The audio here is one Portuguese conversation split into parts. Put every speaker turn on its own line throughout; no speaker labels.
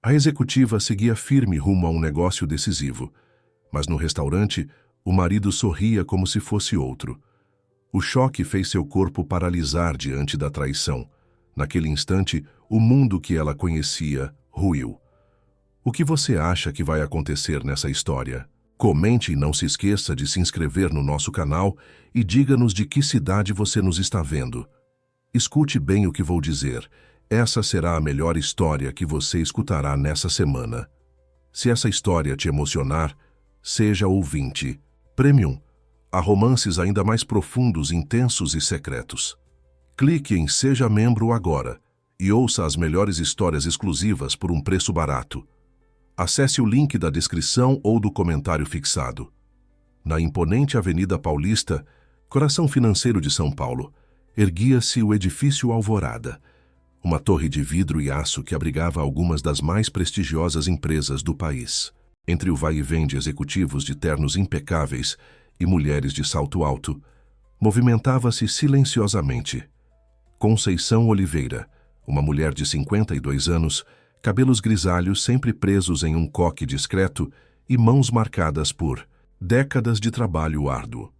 A executiva seguia firme rumo a um negócio decisivo, mas no restaurante, o marido sorria como se fosse outro. O choque fez seu corpo paralisar diante da traição. Naquele instante, o mundo que ela conhecia ruiu. O que você acha que vai acontecer nessa história? Comente e não se esqueça de se inscrever no nosso canal e diga-nos de que cidade você nos está vendo. Escute bem o que vou dizer. Essa será a melhor história que você escutará nessa semana. Se essa história te emocionar, seja ouvinte. Premium. Há romances ainda mais profundos, intensos e secretos. Clique em Seja Membro agora e ouça as melhores histórias exclusivas por um preço barato. Acesse o link da descrição ou do comentário fixado. Na imponente Avenida Paulista, coração financeiro de São Paulo, erguia-se o Edifício Alvorada, uma torre de vidro e aço que abrigava algumas das mais prestigiosas empresas do país. Entre o vai e vem de executivos de ternos impecáveis e mulheres de salto alto, movimentava-se silenciosamente Conceição Oliveira, uma mulher de 52 anos, cabelos grisalhos sempre presos em um coque discreto e mãos marcadas por décadas de trabalho árduo.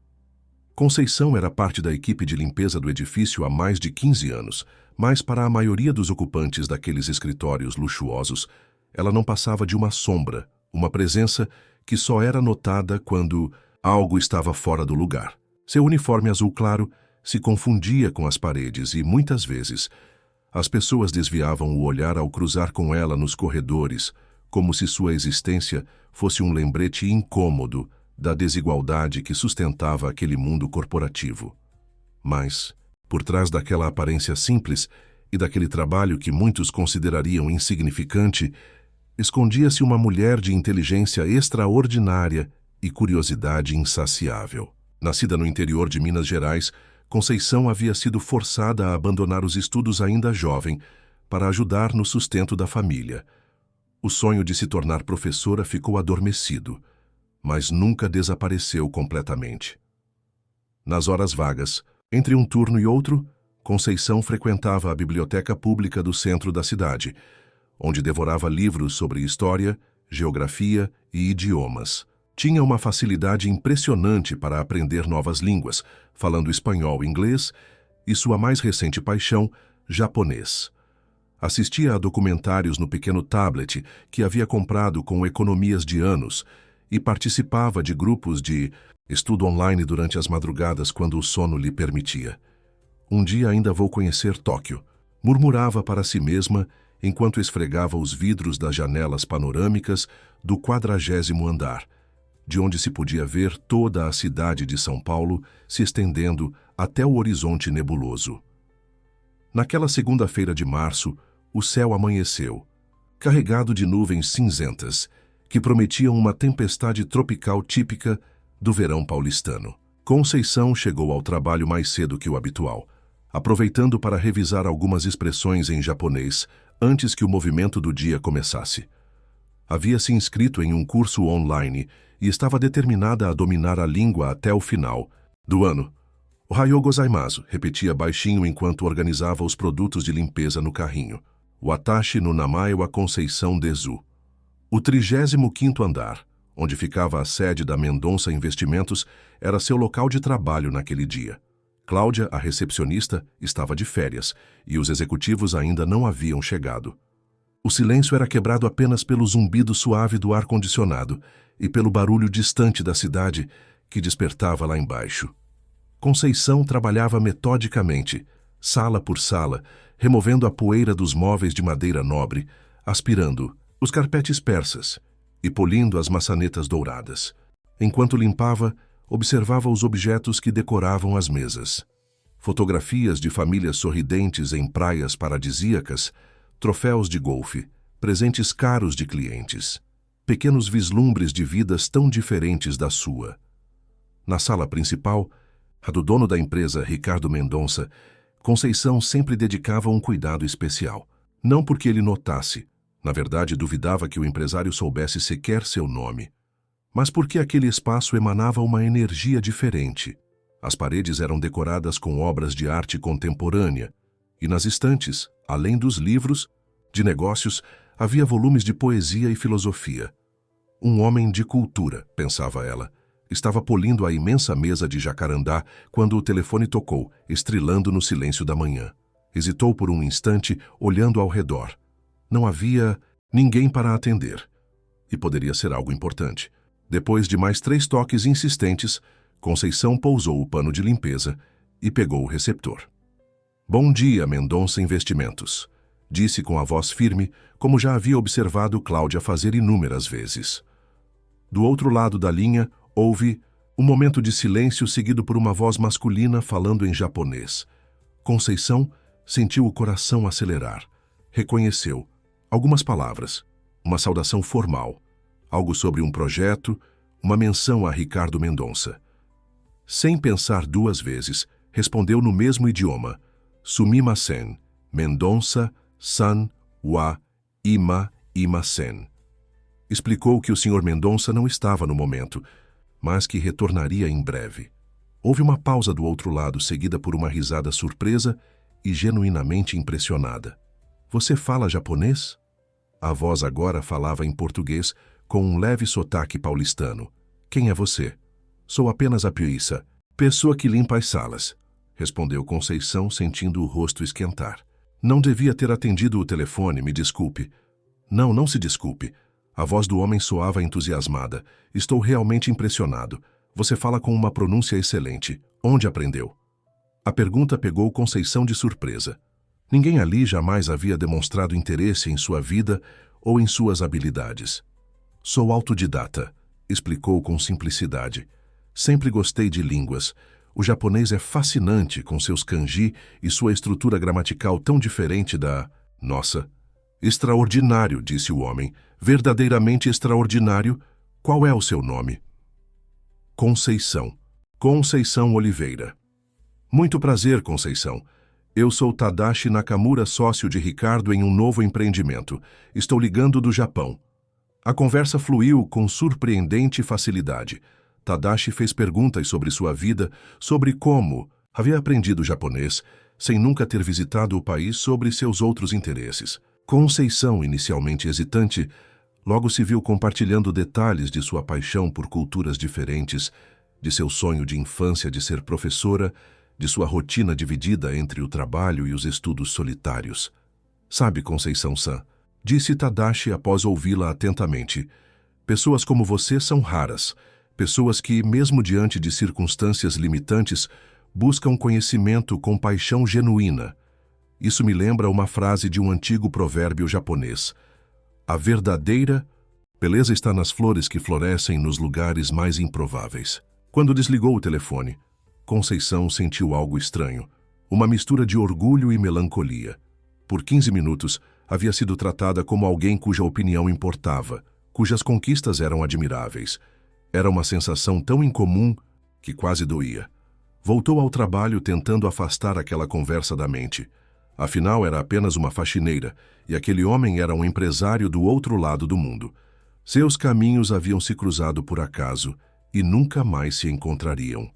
Conceição era parte da equipe de limpeza do edifício há mais de 15 anos, mas para a maioria dos ocupantes daqueles escritórios luxuosos, ela não passava de uma sombra, uma presença que só era notada quando algo estava fora do lugar. Seu uniforme azul claro se confundia com as paredes e, muitas vezes, as pessoas desviavam o olhar ao cruzar com ela nos corredores, como se sua existência fosse um lembrete incômodo da desigualdade que sustentava aquele mundo corporativo. Mas, por trás daquela aparência simples e daquele trabalho que muitos considerariam insignificante, escondia-se uma mulher de inteligência extraordinária e curiosidade insaciável. Nascida no interior de Minas Gerais, Conceição havia sido forçada a abandonar os estudos ainda jovem para ajudar no sustento da família. O sonho de se tornar professora ficou adormecido, mas nunca desapareceu completamente. Nas horas vagas, entre um turno e outro, Conceição frequentava a biblioteca pública do centro da cidade, onde devorava livros sobre história, geografia e idiomas. Tinha uma facilidade impressionante para aprender novas línguas, falando espanhol, inglês e sua mais recente paixão, japonês. Assistia a documentários no pequeno tablet que havia comprado com economias de anos e participava de grupos de estudo online durante as madrugadas quando o sono lhe permitia. Um dia ainda vou conhecer Tóquio, murmurava para si mesma enquanto esfregava os vidros das janelas panorâmicas do 40º andar, de onde se podia ver toda a cidade de São Paulo se estendendo até o horizonte nebuloso. Naquela segunda-feira de março, o céu amanheceu, carregado de nuvens cinzentas, que prometiam uma tempestade tropical típica do verão paulistano. Conceição chegou ao trabalho mais cedo que o habitual, aproveitando para revisar algumas expressões em japonês antes que o movimento do dia começasse. Havia se inscrito em um curso online e estava determinada a dominar a língua até o final do ano. Ohayou gozaimasu, repetia baixinho enquanto organizava os produtos de limpeza no carrinho. Watashi no namae wa Conceição Dezu. O 35º andar, onde ficava a sede da Mendonça Investimentos, era seu local de trabalho naquele dia. Cláudia, a recepcionista, estava de férias e os executivos ainda não haviam chegado. O silêncio era quebrado apenas pelo zumbido suave do ar-condicionado e pelo barulho distante da cidade que despertava lá embaixo. Conceição trabalhava metodicamente, sala por sala, removendo a poeira dos móveis de madeira nobre, aspirando os carpetes persas e polindo as maçanetas douradas. Enquanto limpava, observava os objetos que decoravam as mesas. Fotografias de famílias sorridentes em praias paradisíacas, troféus de golfe, presentes caros de clientes, pequenos vislumbres de vidas tão diferentes da sua. Na sala principal, a do dono da empresa, Ricardo Mendonça, Conceição sempre dedicava um cuidado especial. Não porque ele notasse, na verdade duvidava que o empresário soubesse sequer seu nome, mas porque aquele espaço emanava uma energia diferente. As paredes eram decoradas com obras de arte contemporânea, e nas estantes, além dos livros de negócios, Havia volumes de poesia e filosofia. Um homem de cultura, pensava ela. Estava polindo a imensa mesa de jacarandá quando o telefone tocou, estrilando no silêncio da manhã. Hesitou por um instante, olhando ao redor. Não havia ninguém para atender. E poderia ser algo importante. Depois de mais 3 toques insistentes, Conceição pousou o pano de limpeza e pegou o receptor. Bom dia, Mendonça Investimentos, disse com a voz firme, como já havia observado Cláudia fazer inúmeras vezes. Do outro lado da linha, houve um momento de silêncio seguido por uma voz masculina falando em japonês. Conceição sentiu o coração acelerar. Reconheceu algumas palavras, uma saudação formal, algo sobre um projeto, uma menção a Ricardo Mendonça. Sem pensar 2 vezes, respondeu no mesmo idioma: Sumimasen, Mendonça-san wa imasen. Explicou que o Sr. Mendonça não estava no momento, mas que retornaria em breve. Houve uma pausa do outro lado, seguida por uma risada surpresa e genuinamente impressionada. Você fala japonês? A voz agora falava em português, com um leve sotaque paulistano. Quem é você? Sou apenas a Pioissa, pessoa que limpa as salas, respondeu Conceição, sentindo o rosto esquentar. Não devia ter atendido o telefone, me desculpe. Não, não se desculpe. A voz do homem soava entusiasmada. Estou realmente impressionado. Você fala com uma pronúncia excelente. Onde aprendeu? A pergunta pegou Conceição de surpresa. Ninguém ali jamais havia demonstrado interesse em sua vida ou em suas habilidades. Sou autodidata, explicou com simplicidade. Sempre gostei de línguas. O japonês é fascinante com seus kanji e sua estrutura gramatical tão diferente da nossa. Extraordinário, disse o homem. Verdadeiramente extraordinário. Qual é o seu nome? Conceição. Conceição Oliveira. Muito prazer, Conceição. Eu sou Tadashi Nakamura, sócio de Ricardo em um novo empreendimento. Estou ligando do Japão. A conversa fluiu com surpreendente facilidade. Tadashi fez perguntas sobre sua vida, sobre como havia aprendido japonês, sem nunca ter visitado o país, sobre seus outros interesses. Conceição, inicialmente hesitante, logo se viu compartilhando detalhes de sua paixão por culturas diferentes, de seu sonho de infância de ser professora, de sua rotina dividida entre o trabalho e os estudos solitários. Sabe, Conceição-san, disse Tadashi após ouvi-la atentamente, pessoas como você são raras, pessoas que, mesmo diante de circunstâncias limitantes, buscam conhecimento com paixão genuína. Isso me lembra uma frase de um antigo provérbio japonês. A verdadeira beleza está nas flores que florescem nos lugares mais improváveis. Quando desligou o telefone, Conceição sentiu algo estranho, uma mistura de orgulho e melancolia. Por 15 minutos, havia sido tratada como alguém cuja opinião importava, cujas conquistas eram admiráveis. Era uma sensação tão incomum que quase doía. Voltou ao trabalho tentando afastar aquela conversa da mente. Afinal, era apenas uma faxineira, e aquele homem era um empresário do outro lado do mundo. Seus caminhos haviam se cruzado por acaso, e nunca mais se encontrariam.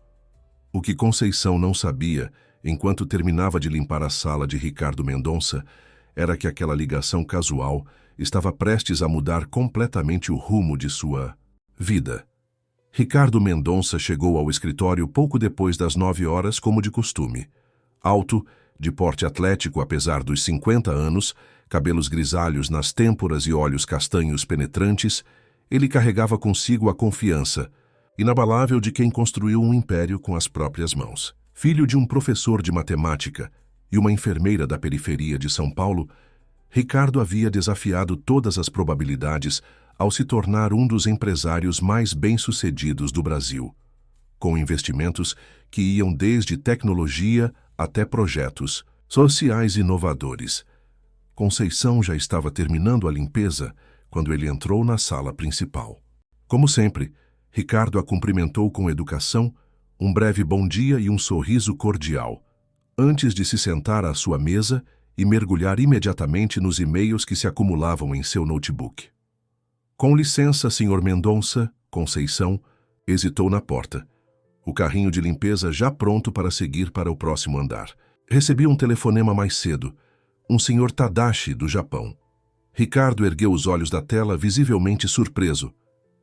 O que Conceição não sabia, enquanto terminava de limpar a sala de Ricardo Mendonça, era que aquela ligação casual estava prestes a mudar completamente o rumo de sua vida. Ricardo Mendonça chegou ao escritório pouco depois das 9 horas, como de costume. Alto, de porte atlético apesar dos 50 anos, cabelos grisalhos nas têmporas e olhos castanhos penetrantes, ele carregava consigo a confiança, inabalável de quem construiu um império com as próprias mãos. Filho de um professor de matemática e uma enfermeira da periferia de São Paulo, Ricardo havia desafiado todas as probabilidades ao se tornar um dos empresários mais bem-sucedidos do Brasil, com investimentos que iam desde tecnologia até projetos sociais inovadores. Conceição já estava terminando a limpeza quando ele entrou na sala principal. Como sempre, Ricardo a cumprimentou com educação, um breve bom dia e um sorriso cordial, antes de se sentar à sua mesa e mergulhar imediatamente nos e-mails que se acumulavam em seu notebook. Com licença, Sr. Mendonça, Conceição hesitou na porta, o carrinho de limpeza já pronto para seguir para o próximo andar. Recebi um telefonema mais cedo, um Sr. Tadashi, do Japão. Ricardo ergueu os olhos da tela, visivelmente surpreso.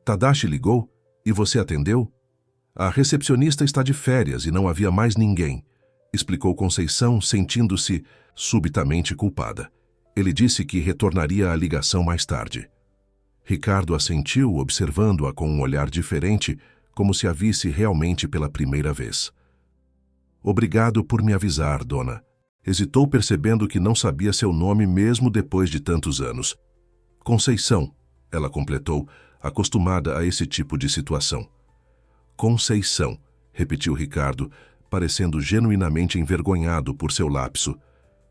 Tadashi ligou? E você atendeu? A recepcionista está de férias e não havia mais ninguém, explicou Conceição, sentindo-se subitamente culpada. Ele disse que retornaria à ligação mais tarde. Ricardo assentiu, observando-a com um olhar diferente, como se a visse realmente pela primeira vez. Obrigado por me avisar, dona. Hesitou, percebendo que não sabia seu nome mesmo depois de tantos anos. Conceição, ela completou, acostumada a esse tipo de situação. Conceição, repetiu Ricardo, parecendo genuinamente envergonhado por seu lapso.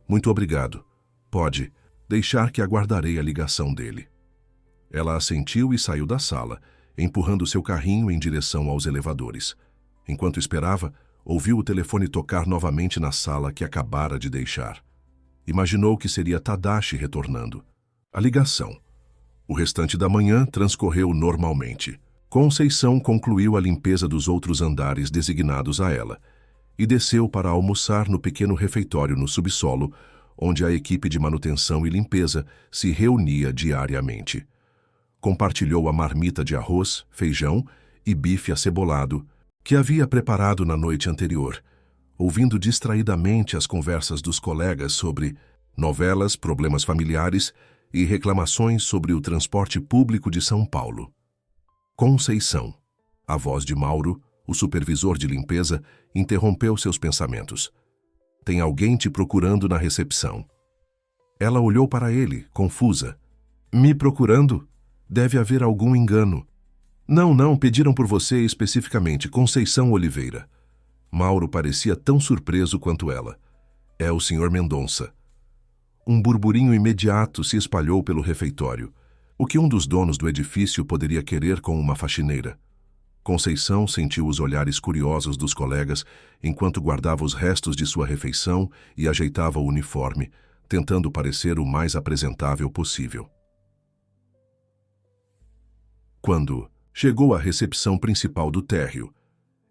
Muito obrigado. Pode deixar que aguardarei a ligação dele. Ela assentiu e saiu da sala, empurrando seu carrinho em direção aos elevadores. Enquanto esperava, ouviu o telefone tocar novamente na sala que acabara de deixar. Imaginou que seria Tadashi retornando. A ligação. O restante da manhã transcorreu normalmente. Conceição concluiu a limpeza dos outros andares designados a ela e desceu para almoçar no pequeno refeitório no subsolo, onde a equipe de manutenção e limpeza se reunia diariamente. Compartilhou a marmita de arroz, feijão e bife acebolado que havia preparado na noite anterior, ouvindo distraidamente as conversas dos colegas sobre novelas, problemas familiares e reclamações sobre o transporte público de São Paulo. Conceição, a voz de Mauro, o supervisor de limpeza, interrompeu seus pensamentos. Tem alguém te procurando na recepção. Ela olhou para ele, confusa. Me procurando? Deve haver algum engano. Não, pediram por você especificamente, Conceição Oliveira. Mauro parecia tão surpreso quanto ela. É o Sr. Mendonça. Um burburinho imediato se espalhou pelo refeitório. O que um dos donos do edifício poderia querer com uma faxineira? Conceição sentiu os olhares curiosos dos colegas enquanto guardava os restos de sua refeição e ajeitava o uniforme, tentando parecer o mais apresentável possível. Quando chegou à recepção principal do térreo,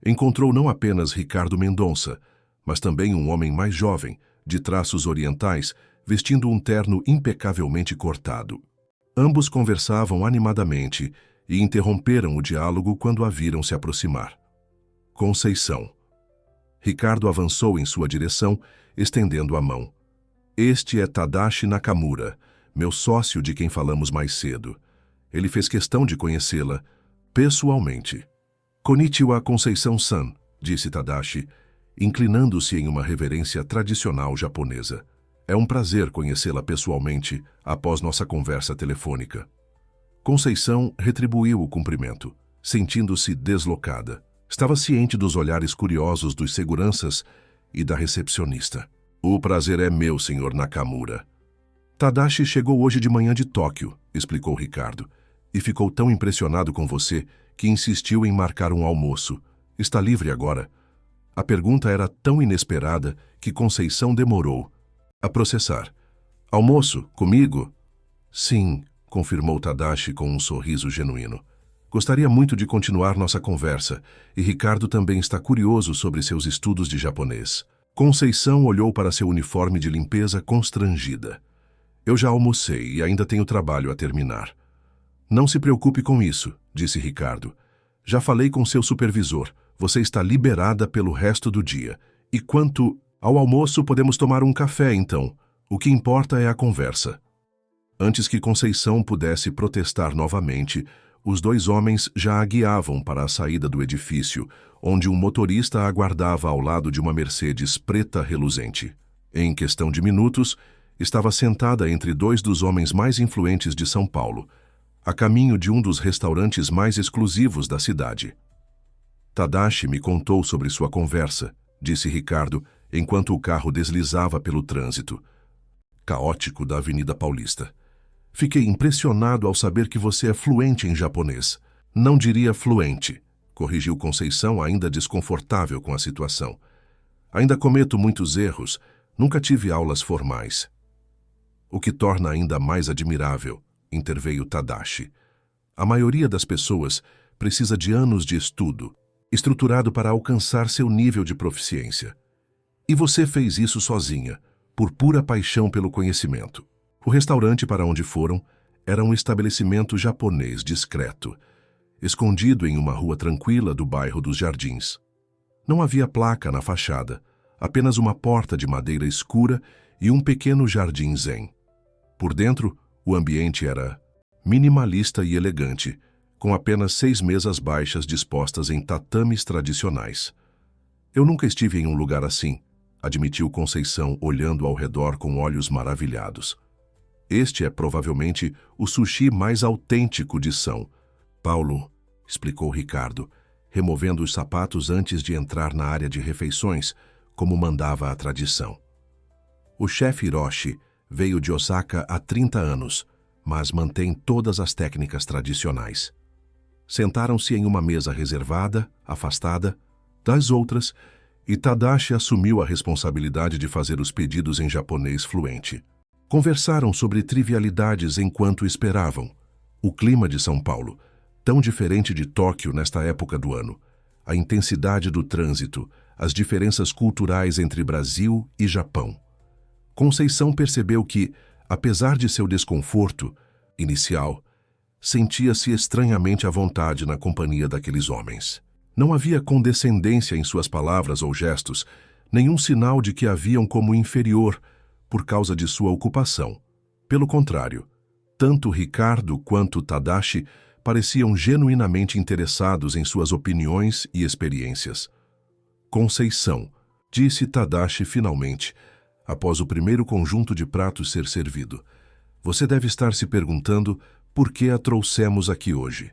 encontrou não apenas Ricardo Mendonça, mas também um homem mais jovem, de traços orientais, vestindo um terno impecavelmente cortado. Ambos conversavam animadamente e interromperam o diálogo quando a viram se aproximar. Conceição. Ricardo avançou em sua direção, estendendo a mão. Este é Tadashi Nakamura, meu sócio de quem falamos mais cedo. Ele fez questão de conhecê-la pessoalmente. Konnichiwa, Conceição-san, disse Tadashi, inclinando-se em uma reverência tradicional japonesa. É um prazer conhecê-la pessoalmente após nossa conversa telefônica. Conceição retribuiu o cumprimento, sentindo-se deslocada. Estava ciente dos olhares curiosos dos seguranças e da recepcionista. O prazer é meu, Sr. Nakamura. Tadashi chegou hoje de manhã de Tóquio, explicou Ricardo, e ficou tão impressionado com você que insistiu em marcar um almoço. Está livre agora? A pergunta era tão inesperada que Conceição demorou a processar. Almoço? Comigo? Sim, confirmou Tadashi com um sorriso genuíno. Gostaria muito de continuar nossa conversa, e Ricardo também está curioso sobre seus estudos de japonês. Conceição olhou para seu uniforme de limpeza constrangida. Eu já almocei e ainda tenho trabalho a terminar. Não se preocupe com isso, disse Ricardo. Já falei com seu supervisor. Você está liberada pelo resto do dia. E quanto ao almoço, podemos tomar um café, então. O que importa é a conversa. Antes que Conceição pudesse protestar novamente, os dois homens já a guiavam para a saída do edifício, onde um motorista a aguardava ao lado de uma Mercedes preta reluzente. Em questão de minutos, estava sentada entre dois dos homens mais influentes de São Paulo, a caminho de um dos restaurantes mais exclusivos da cidade. Tadashi me contou sobre sua conversa, disse Ricardo, enquanto o carro deslizava pelo trânsito caótico da Avenida Paulista. Fiquei impressionado ao saber que você é fluente em japonês. Não diria fluente, corrigiu Conceição, ainda desconfortável com a situação. Ainda cometo muitos erros, nunca tive aulas formais. O que torna ainda mais admirável, interveio Tadashi. A maioria das pessoas precisa de anos de estudo, estruturado para alcançar seu nível de proficiência. E você fez isso sozinha, por pura paixão pelo conhecimento. O restaurante para onde foram era um estabelecimento japonês discreto, escondido em uma rua tranquila do bairro dos Jardins. Não havia placa na fachada, apenas uma porta de madeira escura e um pequeno jardim zen. Por dentro, o ambiente era minimalista e elegante, com apenas 6 mesas baixas dispostas em tatames tradicionais. Eu nunca estive em um lugar assim, admitiu Conceição, olhando ao redor com olhos maravilhados. Este é provavelmente o sushi mais autêntico de São Paulo, explicou Ricardo, removendo os sapatos antes de entrar na área de refeições, como mandava a tradição. O chefe Hiroshi veio de Osaka há 30 anos, mas mantém todas as técnicas tradicionais. Sentaram-se em uma mesa reservada, afastada das outras, e Tadashi assumiu a responsabilidade de fazer os pedidos em japonês fluente. Conversaram sobre trivialidades enquanto esperavam. O clima de São Paulo, tão diferente de Tóquio nesta época do ano, a intensidade do trânsito, as diferenças culturais entre Brasil e Japão. Conceição percebeu que, apesar de seu desconforto inicial, sentia-se estranhamente à vontade na companhia daqueles homens. Não havia condescendência em suas palavras ou gestos, nenhum sinal de que a viam como inferior por causa de sua ocupação. Pelo contrário, tanto Ricardo quanto Tadashi pareciam genuinamente interessados em suas opiniões e experiências. Conceição, disse Tadashi finalmente, após o primeiro conjunto de pratos ser servido. Você deve estar se perguntando por que a trouxemos aqui hoje.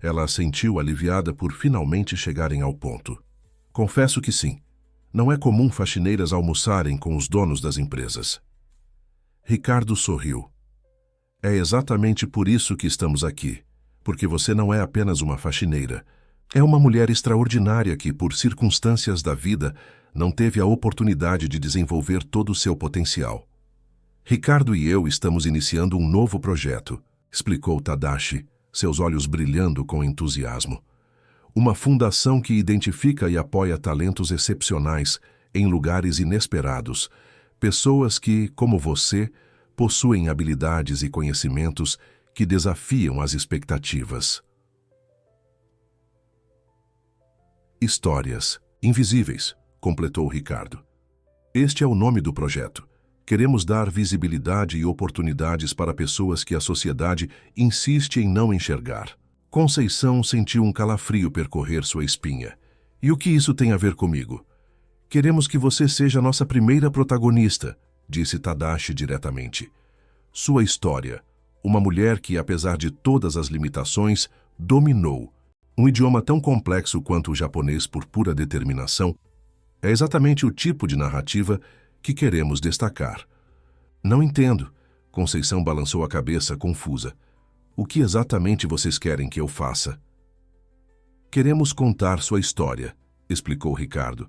Ela assentiu aliviada por finalmente chegarem ao ponto. Confesso que sim. Não é comum faxineiras almoçarem com os donos das empresas. Ricardo sorriu. É exatamente por isso que estamos aqui, porque você não é apenas uma faxineira. É uma mulher extraordinária que, por circunstâncias da vida, não teve a oportunidade de desenvolver todo o seu potencial. Ricardo e eu estamos iniciando um novo projeto, explicou Tadashi, seus olhos brilhando com entusiasmo. Uma fundação que identifica e apoia talentos excepcionais em lugares inesperados, pessoas que, como você, possuem habilidades e conhecimentos que desafiam as expectativas. Histórias invisíveis, completou Ricardo. Este é o nome do projeto. Queremos dar visibilidade e oportunidades para pessoas que a sociedade insiste em não enxergar. Conceição sentiu um calafrio percorrer sua espinha. E o que isso tem a ver comigo? Queremos que você seja nossa primeira protagonista, disse Tadashi diretamente. Sua história, uma mulher que, apesar de todas as limitações, dominou um idioma tão complexo quanto o japonês por pura determinação, é exatamente o tipo de narrativa que queremos destacar. Não entendo. Conceição balançou a cabeça, confusa. O que exatamente vocês querem que eu faça? Queremos contar sua história, explicou Ricardo.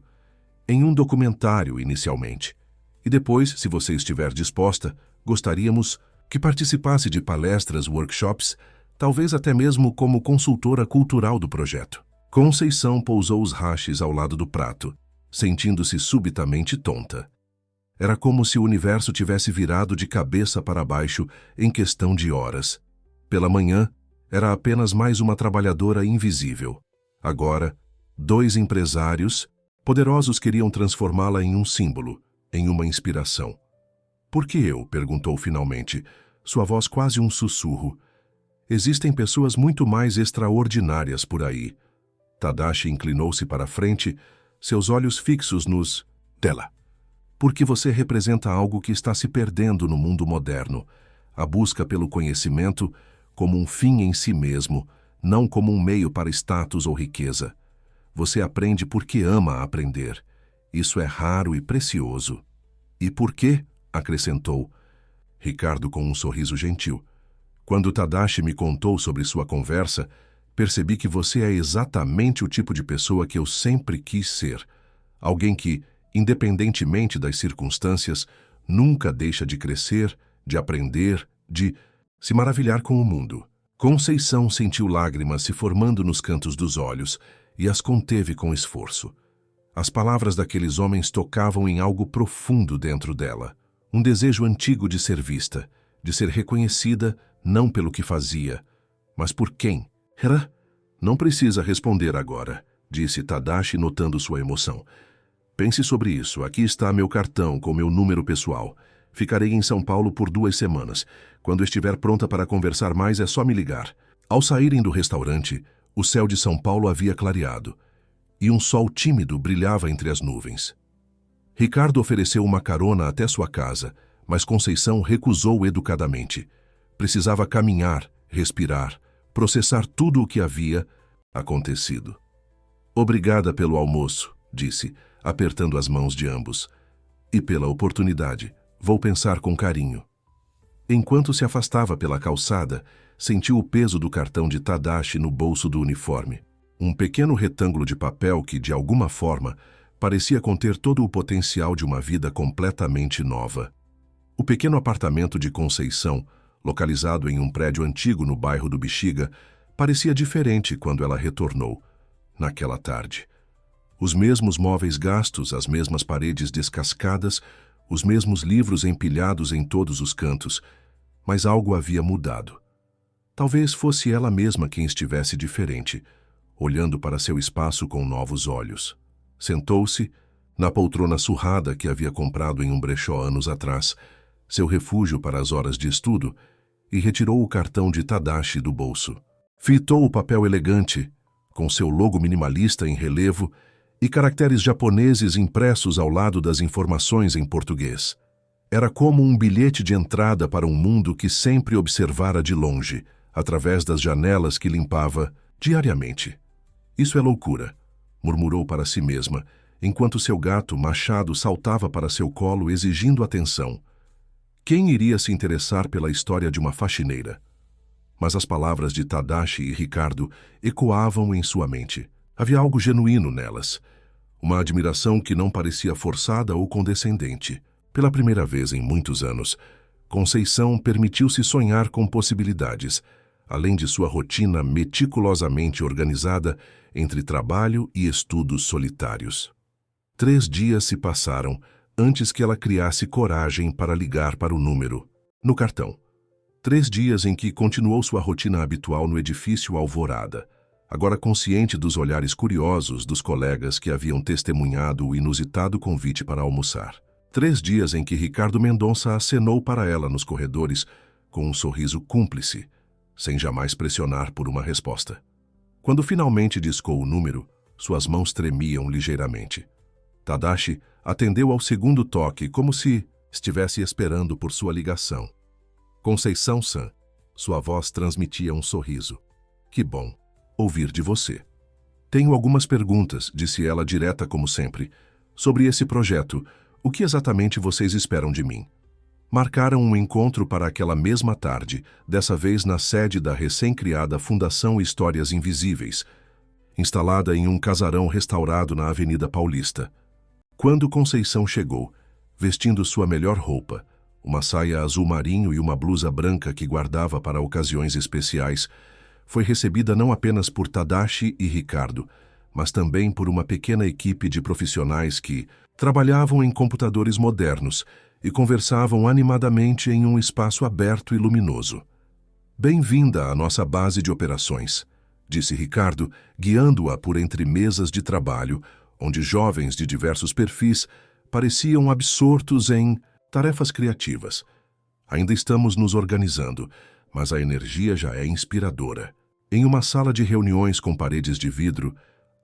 Em um documentário, inicialmente. E depois, se você estiver disposta, gostaríamos que participasse de palestras, workshops, talvez até mesmo como consultora cultural do projeto. Conceição pousou os hashes ao lado do prato, sentindo-se subitamente tonta. Era como se o universo tivesse virado de cabeça para baixo em questão de horas. Pela manhã, era apenas mais uma trabalhadora invisível. Agora, 2 empresários poderosos queriam transformá-la em um símbolo, em uma inspiração. Por que eu? Perguntou finalmente, sua voz quase um sussurro. Existem pessoas muito mais extraordinárias por aí. Tadashi inclinou-se para a frente, seus olhos fixos nos dela. Porque você representa algo que está se perdendo no mundo moderno, a busca pelo conhecimento como um fim em si mesmo, não como um meio para status ou riqueza. Você aprende porque ama aprender. Isso é raro e precioso. E por quê? Acrescentou Ricardo com um sorriso gentil. Quando Tadashi me contou sobre sua conversa, percebi que você é exatamente o tipo de pessoa que eu sempre quis ser. Alguém que, independentemente das circunstâncias, nunca deixa de crescer, de aprender, de se maravilhar com o mundo. Conceição sentiu lágrimas se formando nos cantos dos olhos e as conteve com esforço. As palavras daqueles homens tocavam em algo profundo dentro dela, um desejo antigo de ser vista, de ser reconhecida não pelo que fazia, mas por quem. Era? Não precisa responder agora, disse Tadashi notando sua emoção. Pense sobre isso. Aqui está meu cartão com meu número pessoal. Ficarei em São Paulo por 2 semanas. Quando estiver pronta para conversar mais, é só me ligar. Ao saírem do restaurante, o céu de São Paulo havia clareado, e um sol tímido brilhava entre as nuvens. Ricardo ofereceu uma carona até sua casa, mas Conceição recusou educadamente. Precisava caminhar, respirar, processar tudo o que havia acontecido. Obrigada pelo almoço, disse, apertando as mãos de ambos. E pela oportunidade, vou pensar com carinho. Enquanto se afastava pela calçada, sentiu o peso do cartão de Tadashi no bolso do uniforme. Um pequeno retângulo de papel que, de alguma forma, parecia conter todo o potencial de uma vida completamente nova. O pequeno apartamento de Conceição, localizado em um prédio antigo no bairro do Bexiga, parecia diferente quando ela retornou, naquela tarde. Os mesmos móveis gastos, as mesmas paredes descascadas, os mesmos livros empilhados em todos os cantos, mas algo havia mudado. Talvez fosse ela mesma quem estivesse diferente, olhando para seu espaço com novos olhos. Sentou-se, na poltrona surrada que havia comprado em um brechó anos atrás, seu refúgio para as horas de estudo, e retirou o cartão de Tadashi do bolso. Fitou o papel elegante, com seu logo minimalista em relevo e caracteres japoneses impressos ao lado das informações em português. Era como um bilhete de entrada para um mundo que sempre observara de longe, através das janelas que limpava diariamente. Isso é loucura, murmurou para si mesma, enquanto seu gato, Machado, saltava para seu colo exigindo atenção. Quem iria se interessar pela história de uma faxineira? Mas as palavras de Tadashi e Ricardo ecoavam em sua mente. Havia algo genuíno nelas. Uma admiração que não parecia forçada ou condescendente. Pela primeira vez em muitos anos, Conceição permitiu-se sonhar com possibilidades, além de sua rotina meticulosamente organizada entre trabalho e estudos solitários. 3 dias se passaram antes que ela criasse coragem para ligar para o número no cartão. 3 dias em que continuou sua rotina habitual no edifício Alvorada, agora consciente dos olhares curiosos dos colegas que haviam testemunhado o inusitado convite para almoçar. 3 dias em que Ricardo Mendonça acenou para ela nos corredores com um sorriso cúmplice, sem jamais pressionar por uma resposta. Quando finalmente discou o número, suas mãos tremiam ligeiramente. Tadashi atendeu ao segundo toque como se estivesse esperando por sua ligação. Conceição-san, sua voz transmitia um sorriso. Que bom ouvir de você. Tenho algumas perguntas, disse ela direta como sempre, sobre esse projeto. O que exatamente vocês esperam de mim? Marcaram um encontro para aquela mesma tarde, dessa vez na sede da recém-criada Fundação Histórias Invisíveis, instalada em um casarão restaurado na Avenida Paulista. Quando Conceição chegou, vestindo sua melhor roupa, uma saia azul marinho e uma blusa branca que guardava para ocasiões especiais, foi recebida não apenas por Tadashi e Ricardo, mas também por uma pequena equipe de profissionais que trabalhavam em computadores modernos e conversavam animadamente em um espaço aberto e luminoso. Bem-vinda à nossa base de operações, disse Ricardo, guiando-a por entre mesas de trabalho, onde jovens de diversos perfis pareciam absortos em tarefas criativas. Ainda estamos nos organizando, mas a energia já é inspiradora. Em uma sala de reuniões com paredes de vidro,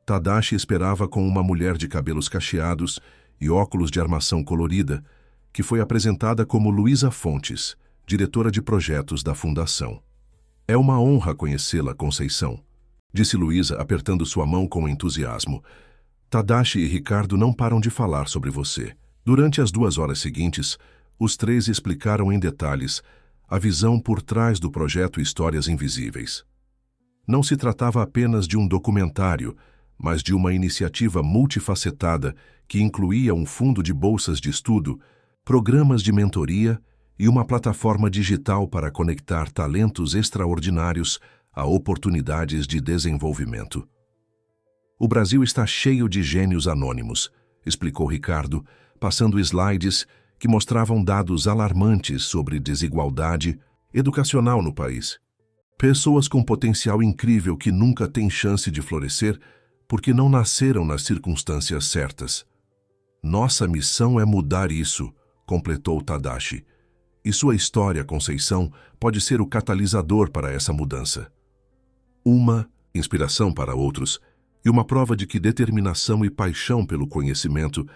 Tadashi esperava com uma mulher de cabelos cacheados e óculos de armação colorida, que foi apresentada como Luísa Fontes, diretora de projetos da Fundação. É uma honra conhecê-la, Conceição, disse Luísa, apertando sua mão com entusiasmo. Tadashi e Ricardo não param de falar sobre você. Durante as 2 horas seguintes, os 3 explicaram em detalhes a visão por trás do projeto Histórias Invisíveis. Não se tratava apenas de um documentário, mas de uma iniciativa multifacetada que incluía um fundo de bolsas de estudo, programas de mentoria e uma plataforma digital para conectar talentos extraordinários a oportunidades de desenvolvimento. O Brasil está cheio de gênios anônimos, explicou Ricardo, passando slides que mostravam dados alarmantes sobre desigualdade educacional no país. Pessoas com potencial incrível que nunca têm chance de florescer porque não nasceram nas circunstâncias certas. Nossa missão é mudar isso, completou Tadashi. E sua história, Conceição, pode ser o catalisador para essa mudança. Uma inspiração para outros e uma prova de que determinação e paixão pelo conhecimento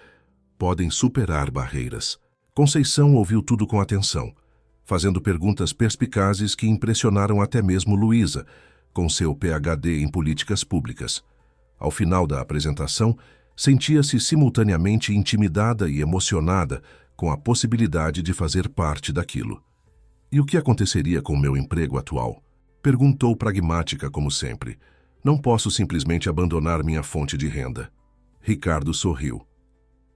podem superar barreiras. Conceição ouviu tudo com atenção, fazendo perguntas perspicazes que impressionaram até mesmo Luísa, com seu PhD em políticas públicas. Ao final da apresentação, sentia-se simultaneamente intimidada e emocionada com a possibilidade de fazer parte daquilo. E o que aconteceria com meu emprego atual? Perguntou pragmática como sempre. Não posso simplesmente abandonar minha fonte de renda. Ricardo sorriu.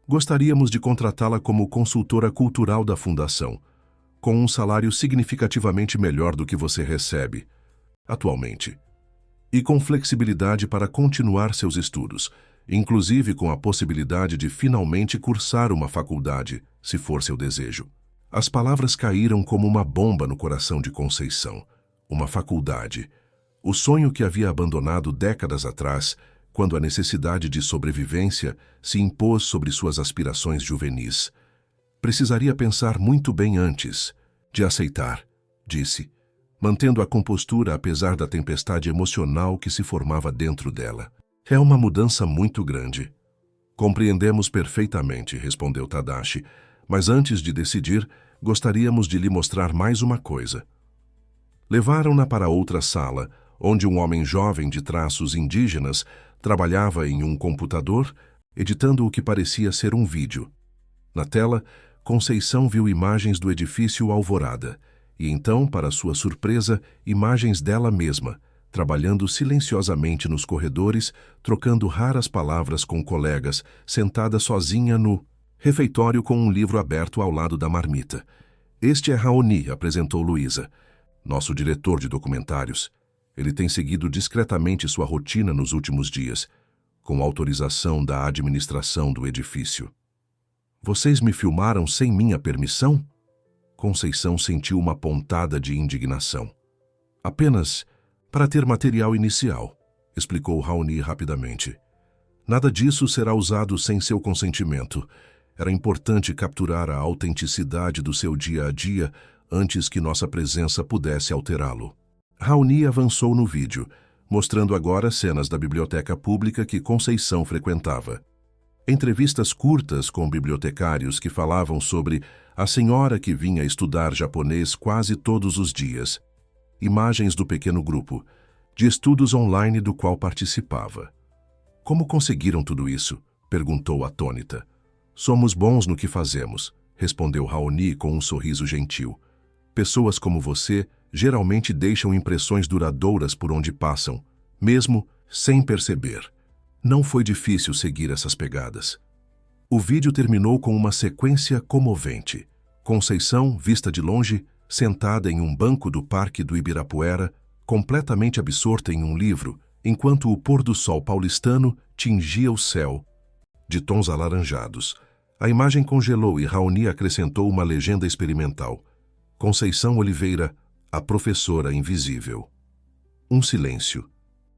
Gostaríamos de contratá-la como consultora cultural da Fundação, com um salário significativamente melhor do que você recebe atualmente. E com flexibilidade para continuar seus estudos, inclusive com a possibilidade de finalmente cursar uma faculdade, se for seu desejo. As palavras caíram como uma bomba no coração de Conceição. Uma faculdade. O sonho que havia abandonado décadas atrás, quando a necessidade de sobrevivência se impôs sobre suas aspirações juvenis. Precisaria pensar muito bem antes de aceitar, disse, mantendo a compostura apesar da tempestade emocional que se formava dentro dela. É uma mudança muito grande. Compreendemos perfeitamente, respondeu Tadashi, mas antes de decidir, gostaríamos de lhe mostrar mais uma coisa. Levaram-na para outra sala, onde um homem jovem de traços indígenas trabalhava em um computador, editando o que parecia ser um vídeo. Na tela, Conceição viu imagens do edifício Alvorada, e então, para sua surpresa, imagens dela mesma, trabalhando silenciosamente nos corredores, trocando raras palavras com colegas, sentada sozinha no refeitório com um livro aberto ao lado da marmita. Este é Raoni, apresentou Luísa, nosso diretor de documentários. Ele tem seguido discretamente sua rotina nos últimos dias, com autorização da administração do edifício. Vocês me filmaram sem minha permissão? Conceição sentiu uma pontada de indignação. Apenas para ter material inicial, explicou Raoni rapidamente. Nada disso será usado sem seu consentimento. Era importante capturar a autenticidade do seu dia a dia antes que nossa presença pudesse alterá-lo. Raoni avançou no vídeo, mostrando agora cenas da biblioteca pública que Conceição frequentava. Entrevistas curtas com bibliotecários que falavam sobre a senhora que vinha estudar japonês quase todos os dias. Imagens do pequeno grupo, de estudos online do qual participava. Como conseguiram tudo isso? Perguntou atônita. Somos bons no que fazemos, respondeu Raoni com um sorriso gentil. Pessoas como você geralmente deixam impressões duradouras por onde passam, mesmo sem perceber. Não foi difícil seguir essas pegadas. O vídeo terminou com uma sequência comovente. Conceição, vista de longe, sentada em um banco do Parque do Ibirapuera, completamente absorta em um livro, enquanto o pôr do sol paulistano tingia o céu de tons alaranjados. A imagem congelou e Raoni acrescentou uma legenda experimental. Conceição Oliveira, a professora invisível. Um silêncio.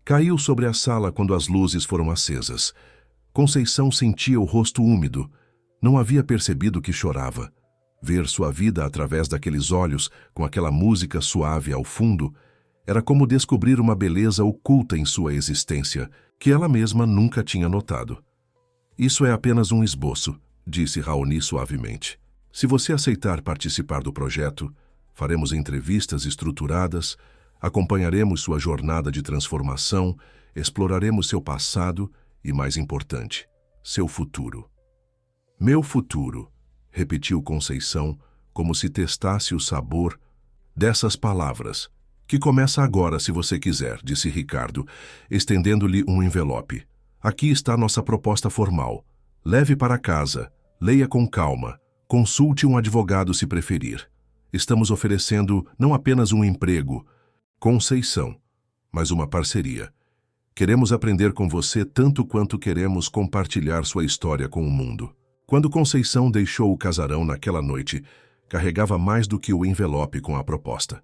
Caiu sobre a sala quando as luzes foram acesas. Conceição sentia o rosto úmido. Não havia percebido que chorava. Ver sua vida através daqueles olhos, com aquela música suave ao fundo, era como descobrir uma beleza oculta em sua existência, que ela mesma nunca tinha notado. Isso é apenas um esboço, disse Raoni suavemente. Se você aceitar participar do projeto, faremos entrevistas estruturadas, acompanharemos sua jornada de transformação, exploraremos seu passado e, mais importante, seu futuro. Meu futuro, repetiu Conceição, como se testasse o sabor dessas palavras. Que começa agora, se você quiser, disse Ricardo, estendendo-lhe um envelope. Aqui está nossa proposta formal. Leve para casa, leia com calma, consulte um advogado se preferir. Estamos oferecendo não apenas um emprego, Conceição, mas uma parceria. Queremos aprender com você tanto quanto queremos compartilhar sua história com o mundo. Quando Conceição deixou o casarão naquela noite, carregava mais do que o envelope com a proposta.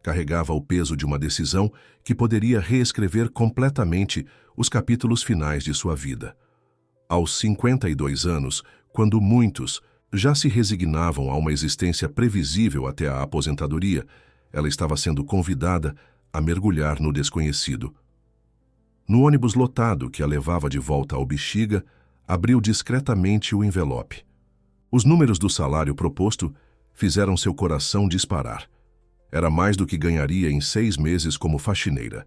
Carregava o peso de uma decisão que poderia reescrever completamente os capítulos finais de sua vida. Aos 52 anos, quando muitos já se resignavam a uma existência previsível até a aposentadoria, ela estava sendo convidada a mergulhar no desconhecido. No ônibus lotado que a levava de volta ao Bexiga, abriu discretamente o envelope. Os números do salário proposto fizeram seu coração disparar. Era mais do que ganharia em 6 meses como faxineira.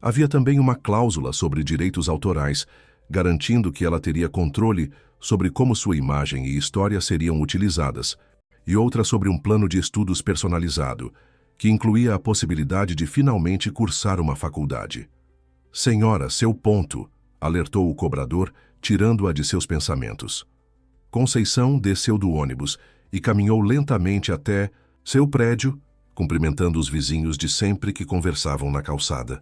Havia também uma cláusula sobre direitos autorais, garantindo que ela teria controle sobre como sua imagem e história seriam utilizadas, e outra sobre um plano de estudos personalizado, que incluía a possibilidade de finalmente cursar uma faculdade. "Senhora, seu ponto", alertou o cobrador, tirando-a de seus pensamentos. Conceição desceu do ônibus e caminhou lentamente até seu prédio, cumprimentando os vizinhos de sempre que conversavam na calçada.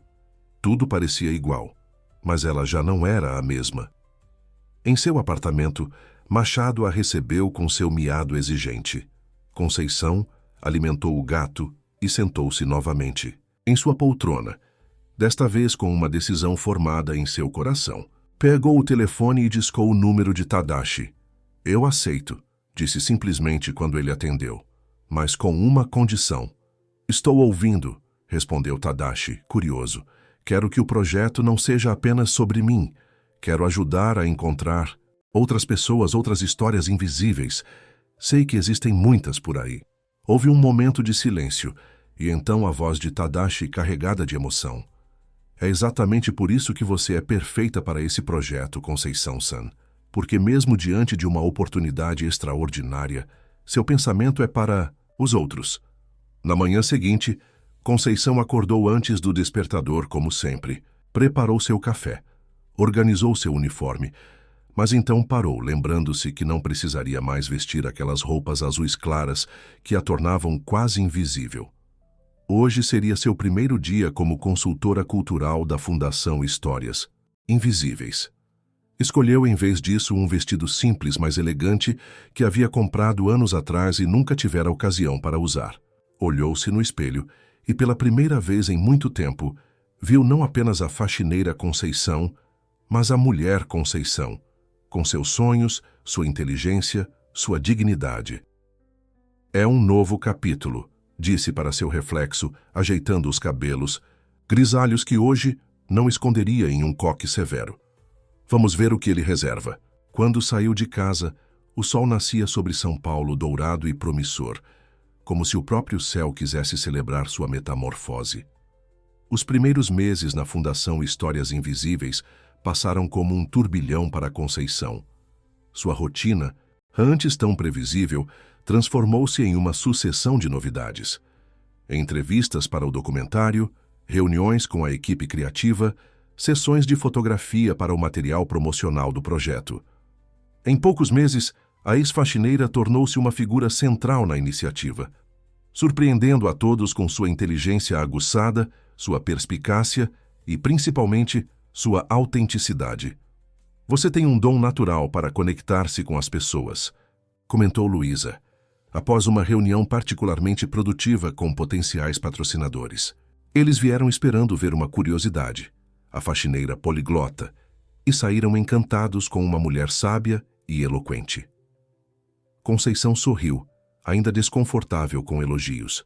Tudo parecia igual, mas ela já não era a mesma. Em seu apartamento, Machado a recebeu com seu miado exigente. Conceição alimentou o gato e sentou-se novamente, em sua poltrona, desta vez com uma decisão formada em seu coração. Pegou o telefone e discou o número de Tadashi. "Eu aceito", disse simplesmente quando ele atendeu, "mas com uma condição." "Estou ouvindo", respondeu Tadashi, curioso. "Quero que o projeto não seja apenas sobre mim. Quero ajudar a encontrar outras pessoas, outras histórias invisíveis. Sei que existem muitas por aí." Houve um momento de silêncio, e então a voz de Tadashi carregada de emoção. "É exatamente por isso que você é perfeita para esse projeto, Conceição-san. Porque mesmo diante de uma oportunidade extraordinária, seu pensamento é para os outros." Na manhã seguinte, Conceição acordou antes do despertador, como sempre. Preparou seu café. Organizou seu uniforme. Mas então parou, lembrando-se que não precisaria mais vestir aquelas roupas azuis claras que a tornavam quase invisível. Hoje seria seu primeiro dia como consultora cultural da Fundação Histórias Invisíveis. Escolheu em vez disso um vestido simples, mas elegante, que havia comprado anos atrás e nunca tivera ocasião para usar. Olhou-se no espelho e, pela primeira vez em muito tempo, viu não apenas a faxineira Conceição, mas a mulher Conceição, com seus sonhos, sua inteligência, sua dignidade. "É um novo capítulo", disse para seu reflexo, ajeitando os cabelos, grisalhos que hoje não esconderia em um coque severo. "Vamos ver o que ele reserva." Quando saiu de casa, o sol nascia sobre São Paulo dourado e promissor, como se o próprio céu quisesse celebrar sua metamorfose. Os primeiros meses na Fundação Histórias Invisíveis passaram como um turbilhão para Conceição. Sua rotina, antes tão previsível, transformou-se em uma sucessão de novidades. Entrevistas para o documentário, reuniões com a equipe criativa, sessões de fotografia para o material promocional do projeto. Em poucos meses, a ex-faxineira tornou-se uma figura central na iniciativa, surpreendendo a todos com sua inteligência aguçada, sua perspicácia e, principalmente, sua autenticidade. "Você tem um dom natural para conectar-se com as pessoas", comentou Luísa, após uma reunião particularmente produtiva com potenciais patrocinadores. Eles vieram esperando ver uma curiosidade, a faxineira poliglota, e saíram encantados com uma mulher sábia e eloquente. Conceição sorriu, ainda desconfortável com elogios.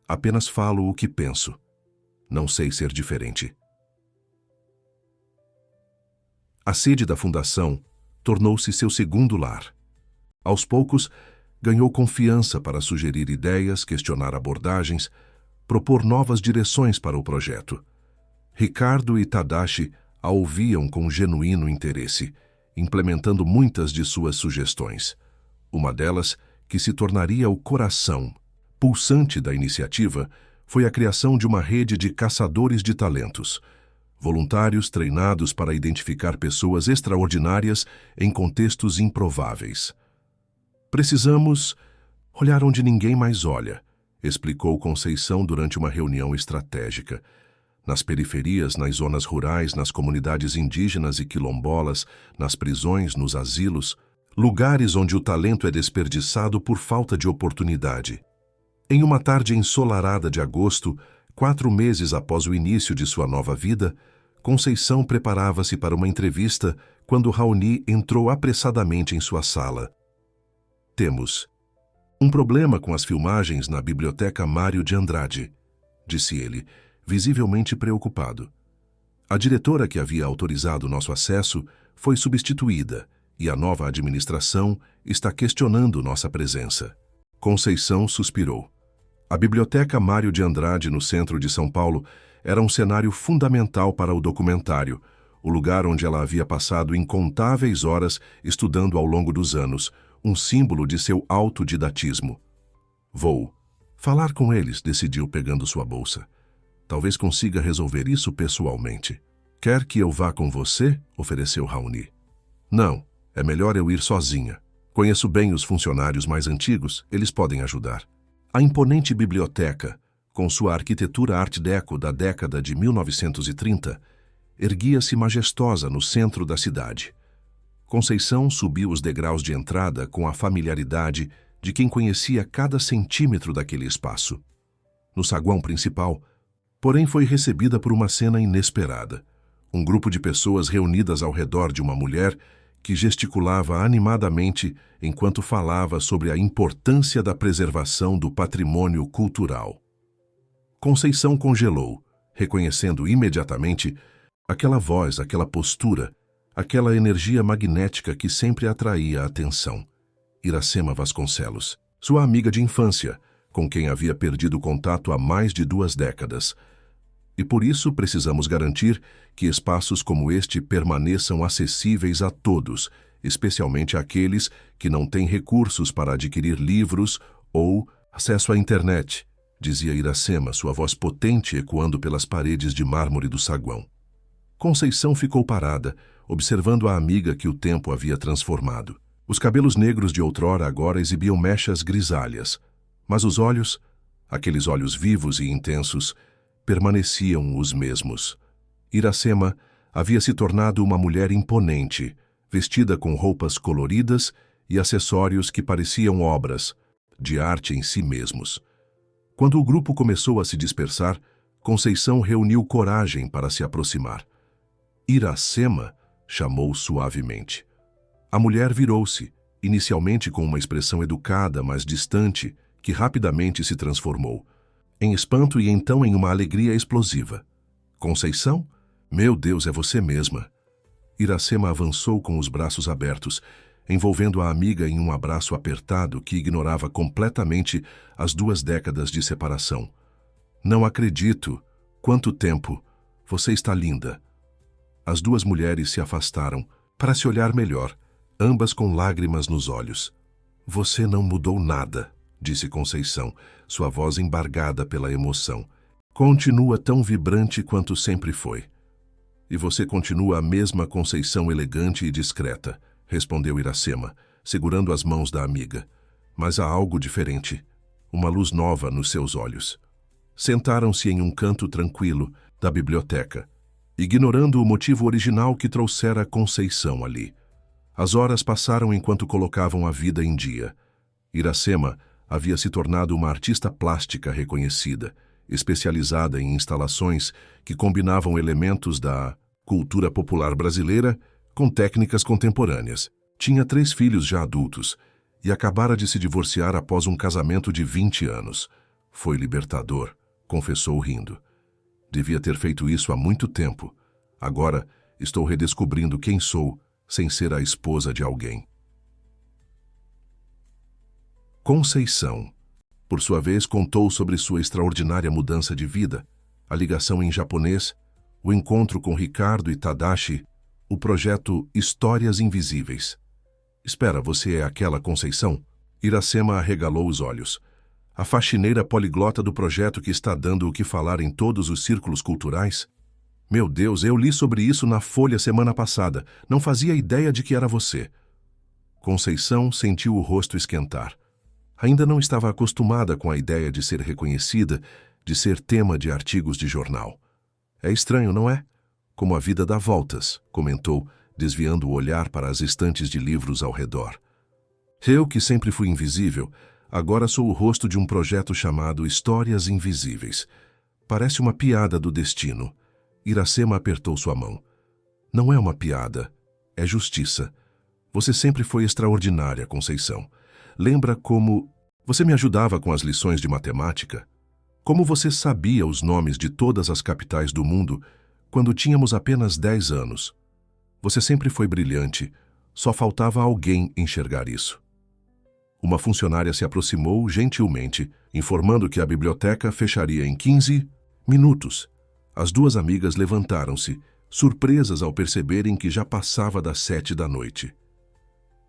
"Apenas falo o que penso. Não sei ser diferente." A sede da fundação tornou-se seu segundo lar. Aos poucos, ganhou confiança para sugerir ideias, questionar abordagens, propor novas direções para o projeto. Ricardo e Tadashi a ouviam com genuíno interesse, implementando muitas de suas sugestões. Uma delas, que se tornaria o coração pulsante da iniciativa, foi a criação de uma rede de caçadores de talentos, voluntários treinados para identificar pessoas extraordinárias em contextos improváveis. "Precisamos olhar onde ninguém mais olha", explicou Conceição durante uma reunião estratégica. Nas periferias, nas zonas rurais, nas comunidades indígenas e quilombolas, nas prisões, nos asilos, lugares onde o talento é desperdiçado por falta de oportunidade. Em uma tarde ensolarada de agosto, 4 meses após o início de sua nova vida, Conceição preparava-se para uma entrevista quando Raoni entrou apressadamente em sua sala. Temos um problema com as filmagens na Biblioteca Mário de Andrade, disse ele, visivelmente preocupado. A diretora que havia autorizado nosso acesso foi substituída e a nova administração está questionando nossa presença. Conceição suspirou. A Biblioteca Mário de Andrade, no centro de São Paulo, era um cenário fundamental para o documentário, o lugar onde ela havia passado incontáveis horas estudando ao longo dos anos, um símbolo de seu autodidatismo. Vou falar com eles, decidiu pegando sua bolsa. Talvez consiga resolver isso pessoalmente. Quer que eu vá com você? Ofereceu Raoni. Não, é melhor eu ir sozinha. Conheço bem os funcionários mais antigos, eles podem ajudar. A imponente biblioteca, com sua arquitetura Art Deco da década de 1930, erguia-se majestosa no centro da cidade. Conceição subiu os degraus de entrada com a familiaridade de quem conhecia cada centímetro daquele espaço. No saguão principal, porém, foi recebida por uma cena inesperada. Um grupo de pessoas reunidas ao redor de uma mulher que gesticulava animadamente enquanto falava sobre a importância da preservação do patrimônio cultural. Conceição congelou, reconhecendo imediatamente aquela voz, aquela postura, aquela energia magnética que sempre atraía a atenção. Iracema Vasconcelos, sua amiga de infância, com quem havia perdido contato há mais de 2 décadas. E por isso precisamos garantir que espaços como este permaneçam acessíveis a todos, especialmente àqueles que não têm recursos para adquirir livros ou acesso à internet, dizia Iracema, sua voz potente ecoando pelas paredes de mármore do saguão. Conceição ficou parada, observando a amiga que o tempo havia transformado. Os cabelos negros de outrora agora exibiam mechas grisalhas, mas os olhos, aqueles olhos vivos e intensos, permaneciam os mesmos. Iracema havia se tornado uma mulher imponente, vestida com roupas coloridas e acessórios que pareciam obras de arte em si mesmos. Quando o grupo começou a se dispersar, Conceição reuniu coragem para se aproximar. Iracema, chamou suavemente. A mulher virou-se, inicialmente com uma expressão educada, mas distante, que rapidamente se transformou em espanto e então em uma alegria explosiva. Conceição? Meu Deus, é você mesma. Iracema avançou com os braços abertos, envolvendo a amiga em um abraço apertado que ignorava completamente as 2 décadas de separação. Não acredito. Quanto tempo. Você está linda. As 2 mulheres se afastaram para se olhar melhor, ambas com lágrimas nos olhos. Você não mudou nada, disse Conceição, sua voz embargada pela emoção. Continua tão vibrante quanto sempre foi. E você continua a mesma Conceição elegante e discreta, respondeu Iracema, segurando as mãos da amiga. Mas há algo diferente, uma luz nova nos seus olhos. Sentaram-se em um canto tranquilo da biblioteca, ignorando o motivo original que trouxera Conceição ali. As horas passaram enquanto colocavam a vida em dia. Iracema havia se tornado uma artista plástica reconhecida, especializada em instalações que combinavam elementos da cultura popular brasileira com técnicas contemporâneas. Tinha 3 filhos já adultos e acabara de se divorciar após um casamento de 20 anos. Foi libertador, confessou rindo. Devia ter feito isso há muito tempo. Agora estou redescobrindo quem sou, sem ser a esposa de alguém. Conceição, por sua vez, contou sobre sua extraordinária mudança de vida, a ligação em japonês, o encontro com Ricardo e Tadashi, o projeto Histórias Invisíveis. Espera, você é aquela Conceição? Iracema arregalou os olhos. A faxineira poliglota do projeto que está dando o que falar em todos os círculos culturais? Meu Deus, eu li sobre isso na Folha semana passada. Não fazia ideia de que era você. Conceição sentiu o rosto esquentar. Ainda não estava acostumada com a ideia de ser reconhecida, de ser tema de artigos de jornal. É estranho, não é? Como a vida dá voltas, comentou, desviando o olhar para as estantes de livros ao redor. Eu, que sempre fui invisível, agora sou o rosto de um projeto chamado Histórias Invisíveis. Parece uma piada do destino. Iracema apertou sua mão. Não é uma piada, é justiça. Você sempre foi extraordinária, Conceição. Lembra como você me ajudava com as lições de matemática? Como você sabia os nomes de todas as capitais do mundo quando tínhamos apenas 10 anos? Você sempre foi brilhante, só faltava alguém enxergar isso. Uma funcionária se aproximou gentilmente, informando que a biblioteca fecharia em 15 minutos. As duas amigas levantaram-se, surpresas ao perceberem que já passava das 7 da noite.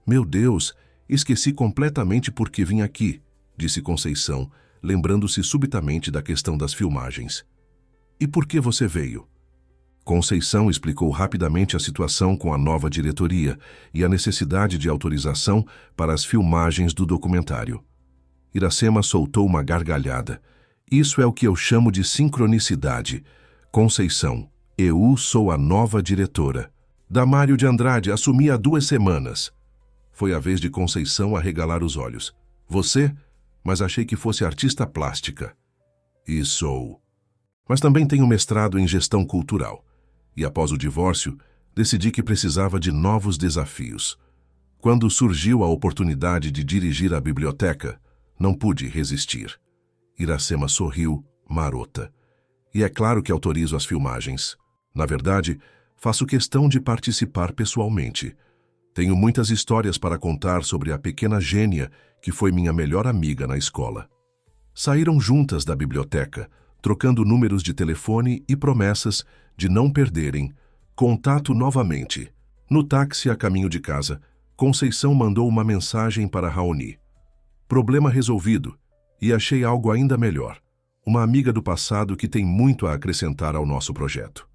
Meu Deus, esqueci completamente por que vim aqui, disse Conceição, lembrando-se subitamente da questão das filmagens. E por que você veio? Conceição explicou rapidamente a situação com a nova diretoria e a necessidade de autorização para as filmagens do documentário. Iracema soltou uma gargalhada. Isso é o que eu chamo de sincronicidade. Conceição, eu sou a nova diretora. Damário de Andrade assumi há 2 semanas. Foi a vez de Conceição arregalar os olhos. Você? Mas achei que fosse artista plástica. E sou. Mas também tenho mestrado em gestão cultural. E após o divórcio, decidi que precisava de novos desafios. Quando surgiu a oportunidade de dirigir a biblioteca, não pude resistir. Iracema sorriu, marota. E é claro que autorizo as filmagens. Na verdade, faço questão de participar pessoalmente. Tenho muitas histórias para contar sobre a pequena gênia que foi minha melhor amiga na escola. Saíram juntas da biblioteca, trocando números de telefone e promessas de não perderem contato novamente. No táxi a caminho de casa, Conceição mandou uma mensagem para Raoni. Problema resolvido, e achei algo ainda melhor. Uma amiga do passado que tem muito a acrescentar ao nosso projeto.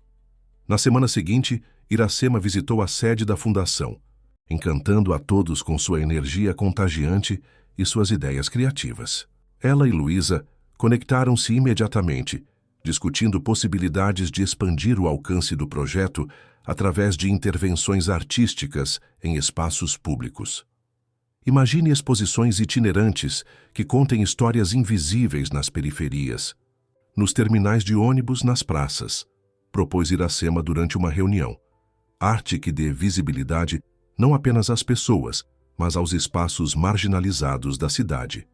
Na semana seguinte, Iracema visitou a sede da fundação, encantando a todos com sua energia contagiante e suas ideias criativas. Ela e Luísa conectaram-se imediatamente, discutindo possibilidades de expandir o alcance do projeto através de intervenções artísticas em espaços públicos. Imagine exposições itinerantes que contem histórias invisíveis nas periferias, nos terminais de ônibus, nas praças, propôs Iracema durante uma reunião. Arte que dê visibilidade não apenas às pessoas, mas aos espaços marginalizados da cidade.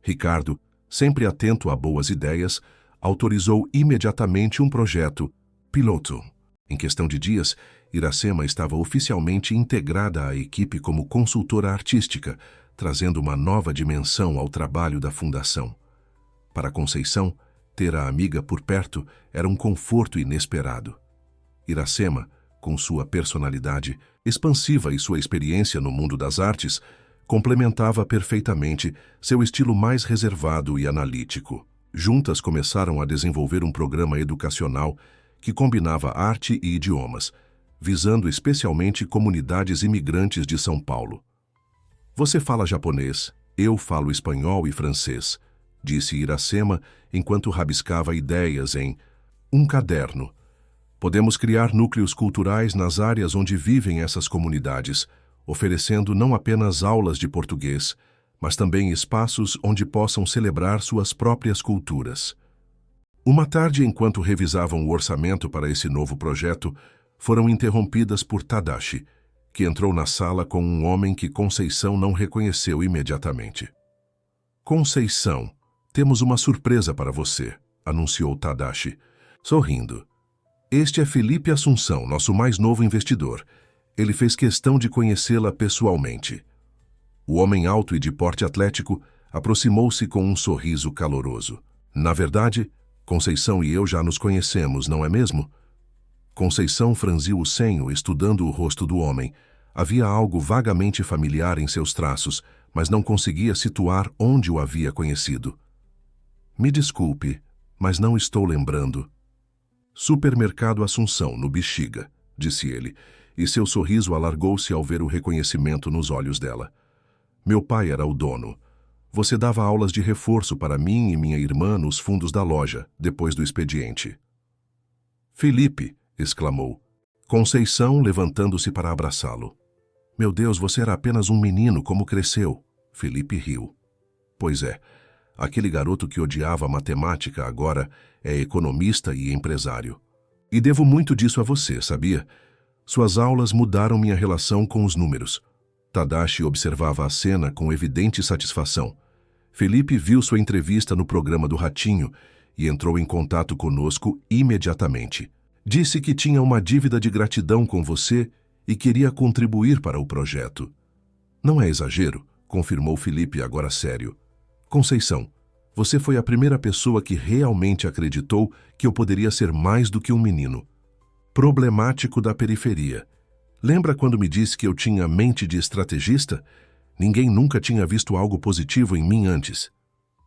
Ricardo, sempre atento a boas ideias, autorizou imediatamente um projeto piloto. Em questão de dias, Iracema estava oficialmente integrada à equipe como consultora artística, trazendo uma nova dimensão ao trabalho da fundação. Para Conceição, ter a amiga por perto era um conforto inesperado. Iracema, com sua personalidade expansiva e sua experiência no mundo das artes, complementava perfeitamente seu estilo mais reservado e analítico. Juntas começaram a desenvolver um programa educacional que combinava arte e idiomas, visando especialmente comunidades imigrantes de São Paulo. Você fala japonês, eu falo espanhol e francês, disse Iracema enquanto rabiscava ideias em um caderno. Podemos criar núcleos culturais nas áreas onde vivem essas comunidades, oferecendo não apenas aulas de português, mas também espaços onde possam celebrar suas próprias culturas. Uma tarde, enquanto revisavam o orçamento para esse novo projeto, foram interrompidas por Tadashi, que entrou na sala com um homem que Conceição não reconheceu imediatamente. Conceição, temos uma surpresa para você, anunciou Tadashi, sorrindo. Este é Felipe Assunção, nosso mais novo investidor. Ele fez questão de conhecê-la pessoalmente. O homem alto e de porte atlético aproximou-se com um sorriso caloroso. Na verdade, Conceição e eu já nos conhecemos, não é mesmo? Conceição franziu o senho, estudando o rosto do homem. Havia algo vagamente familiar em seus traços, mas não conseguia situar onde o havia conhecido. Me desculpe, mas não estou lembrando. Supermercado Assunção, no Bexiga, disse ele, e seu sorriso alargou-se ao ver o reconhecimento nos olhos dela. Meu pai era o dono. Você dava aulas de reforço para mim e minha irmã nos fundos da loja, depois do expediente. Felipe, exclamou. Conceição levantando-se para abraçá-lo. Meu Deus, você era apenas um menino, como cresceu? Felipe riu. Pois é, aquele garoto que odiava matemática agora é economista e empresário. E devo muito disso a você, sabia? Suas aulas mudaram minha relação com os números. Tadashi observava a cena com evidente satisfação. Felipe viu sua entrevista no programa do Ratinho e entrou em contato conosco imediatamente. Disse que tinha uma dívida de gratidão com você e queria contribuir para o projeto. Não é exagero, confirmou Felipe agora sério. Conceição, você foi a primeira pessoa que realmente acreditou que eu poderia ser mais do que um menino. Problemático da periferia. Lembra quando me disse que eu tinha mente de estrategista? Ninguém nunca tinha visto algo positivo em mim antes.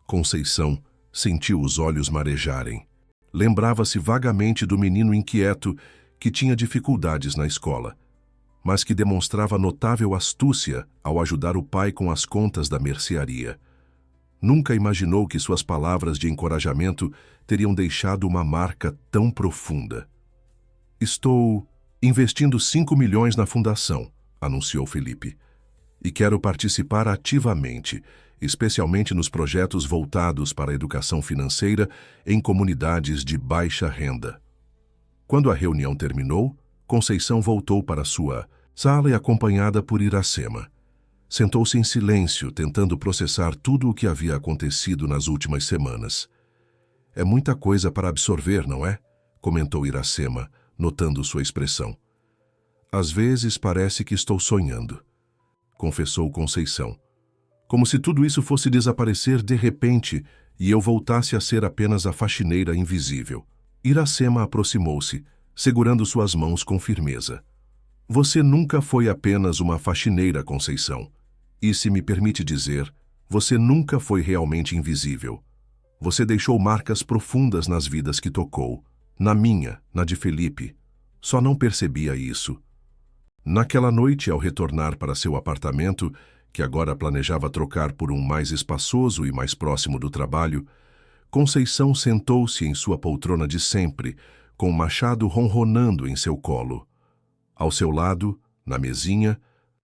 Conceição sentiu os olhos marejarem. Lembrava-se vagamente do menino inquieto que tinha dificuldades na escola, mas que demonstrava notável astúcia ao ajudar o pai com as contas da mercearia. Nunca imaginou que suas palavras de encorajamento teriam deixado uma marca tão profunda. Estou investindo 5 milhões na fundação, anunciou Felipe. E quero participar ativamente, especialmente nos projetos voltados para a educação financeira em comunidades de baixa renda. Quando a reunião terminou, Conceição voltou para sua sala e acompanhada por Iracema. Sentou-se em silêncio, tentando processar tudo o que havia acontecido nas últimas semanas. É muita coisa para absorver, não é? Comentou Iracema, notando sua expressão. Às vezes parece que estou sonhando, confessou Conceição. Como se tudo isso fosse desaparecer de repente e eu voltasse a ser apenas a faxineira invisível. Iracema aproximou-se, segurando suas mãos com firmeza. Você nunca foi apenas uma faxineira, Conceição. E, se me permite dizer, você nunca foi realmente invisível. Você deixou marcas profundas nas vidas que tocou. Na minha, na de Felipe. Só não percebia isso. Naquela noite, ao retornar para seu apartamento, que agora planejava trocar por um mais espaçoso e mais próximo do trabalho, Conceição sentou-se em sua poltrona de sempre, com o machado ronronando em seu colo. Ao seu lado, na mesinha,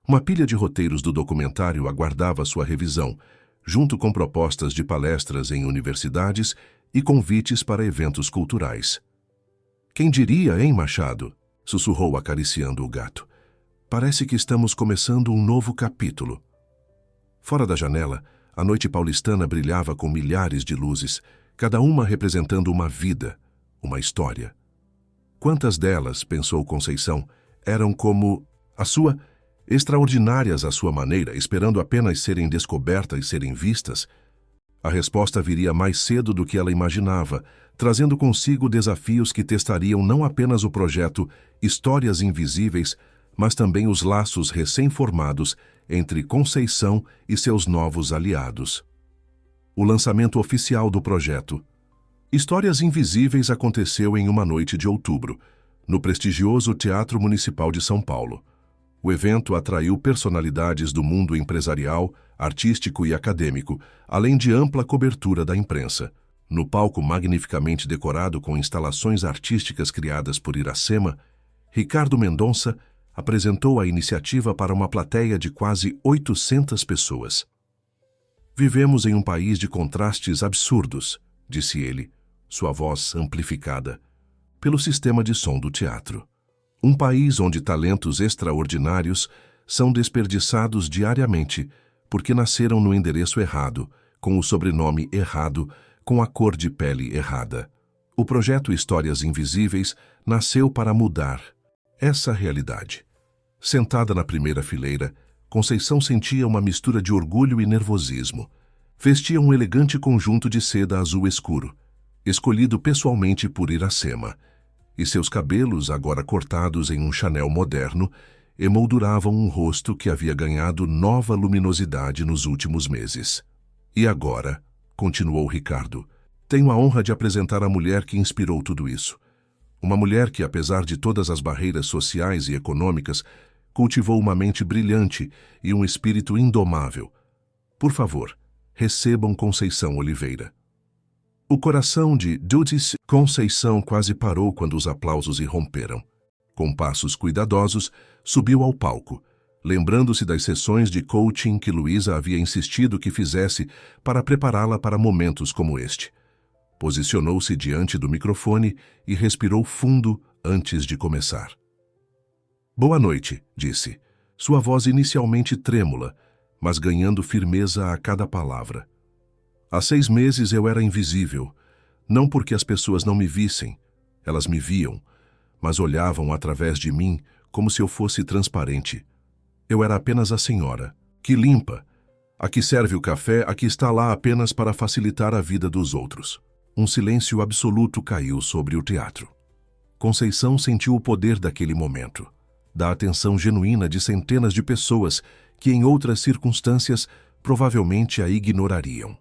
uma pilha de roteiros do documentário aguardava sua revisão, junto com propostas de palestras em universidades e convites para eventos culturais. Quem diria, hein, Machado? Sussurrou acariciando o gato. Parece que estamos começando um novo capítulo. Fora da janela, a noite paulistana brilhava com milhares de luzes, cada uma representando uma vida, uma história. Quantas delas, pensou Conceição, eram como a sua, extraordinárias à sua maneira, esperando apenas serem descobertas e serem vistas? A resposta viria mais cedo do que ela imaginava, trazendo consigo desafios que testariam não apenas o projeto Histórias Invisíveis, mas também os laços recém-formados entre Conceição e seus novos aliados. O lançamento oficial do projeto Histórias Invisíveis aconteceu em uma noite de outubro, no prestigioso Teatro Municipal de São Paulo. O evento atraiu personalidades do mundo empresarial, artístico e acadêmico, além de ampla cobertura da imprensa. No palco magnificamente decorado com instalações artísticas criadas por Iracema, Ricardo Mendonça apresentou a iniciativa para uma plateia de quase 800 pessoas. Vivemos em um país de contrastes absurdos, disse ele, sua voz amplificada pelo sistema de som do teatro. Um país onde talentos extraordinários são desperdiçados diariamente porque nasceram no endereço errado, com o sobrenome errado, com a cor de pele errada. O projeto Histórias Invisíveis nasceu para mudar essa realidade. Sentada na primeira fileira, Conceição sentia uma mistura de orgulho e nervosismo. Vestia um elegante conjunto de seda azul escuro, escolhido pessoalmente por Iracema, e seus cabelos, agora cortados em um Chanel moderno, emolduravam um rosto que havia ganhado nova luminosidade nos últimos meses. E agora, continuou Ricardo, tenho a honra de apresentar a mulher que inspirou tudo isso. Uma mulher que, apesar de todas as barreiras sociais e econômicas, cultivou uma mente brilhante e um espírito indomável. Por favor, recebam Conceição Oliveira. O coração de Dutis Conceição quase parou quando os aplausos irromperam. Com passos cuidadosos, subiu ao palco, lembrando-se das sessões de coaching que Luísa havia insistido que fizesse para prepará-la para momentos como este. Posicionou-se diante do microfone e respirou fundo antes de começar. Boa noite, disse, sua voz inicialmente trêmula, mas ganhando firmeza a cada palavra. Há 6 meses eu era invisível, não porque as pessoas não me vissem, elas me viam, mas olhavam através de mim como se eu fosse transparente. Eu era apenas a senhora, que limpa, a que serve o café, a que está lá apenas para facilitar a vida dos outros. Um silêncio absoluto caiu sobre o teatro. Conceição sentiu o poder daquele momento, da atenção genuína de centenas de pessoas que em outras circunstâncias provavelmente a ignorariam.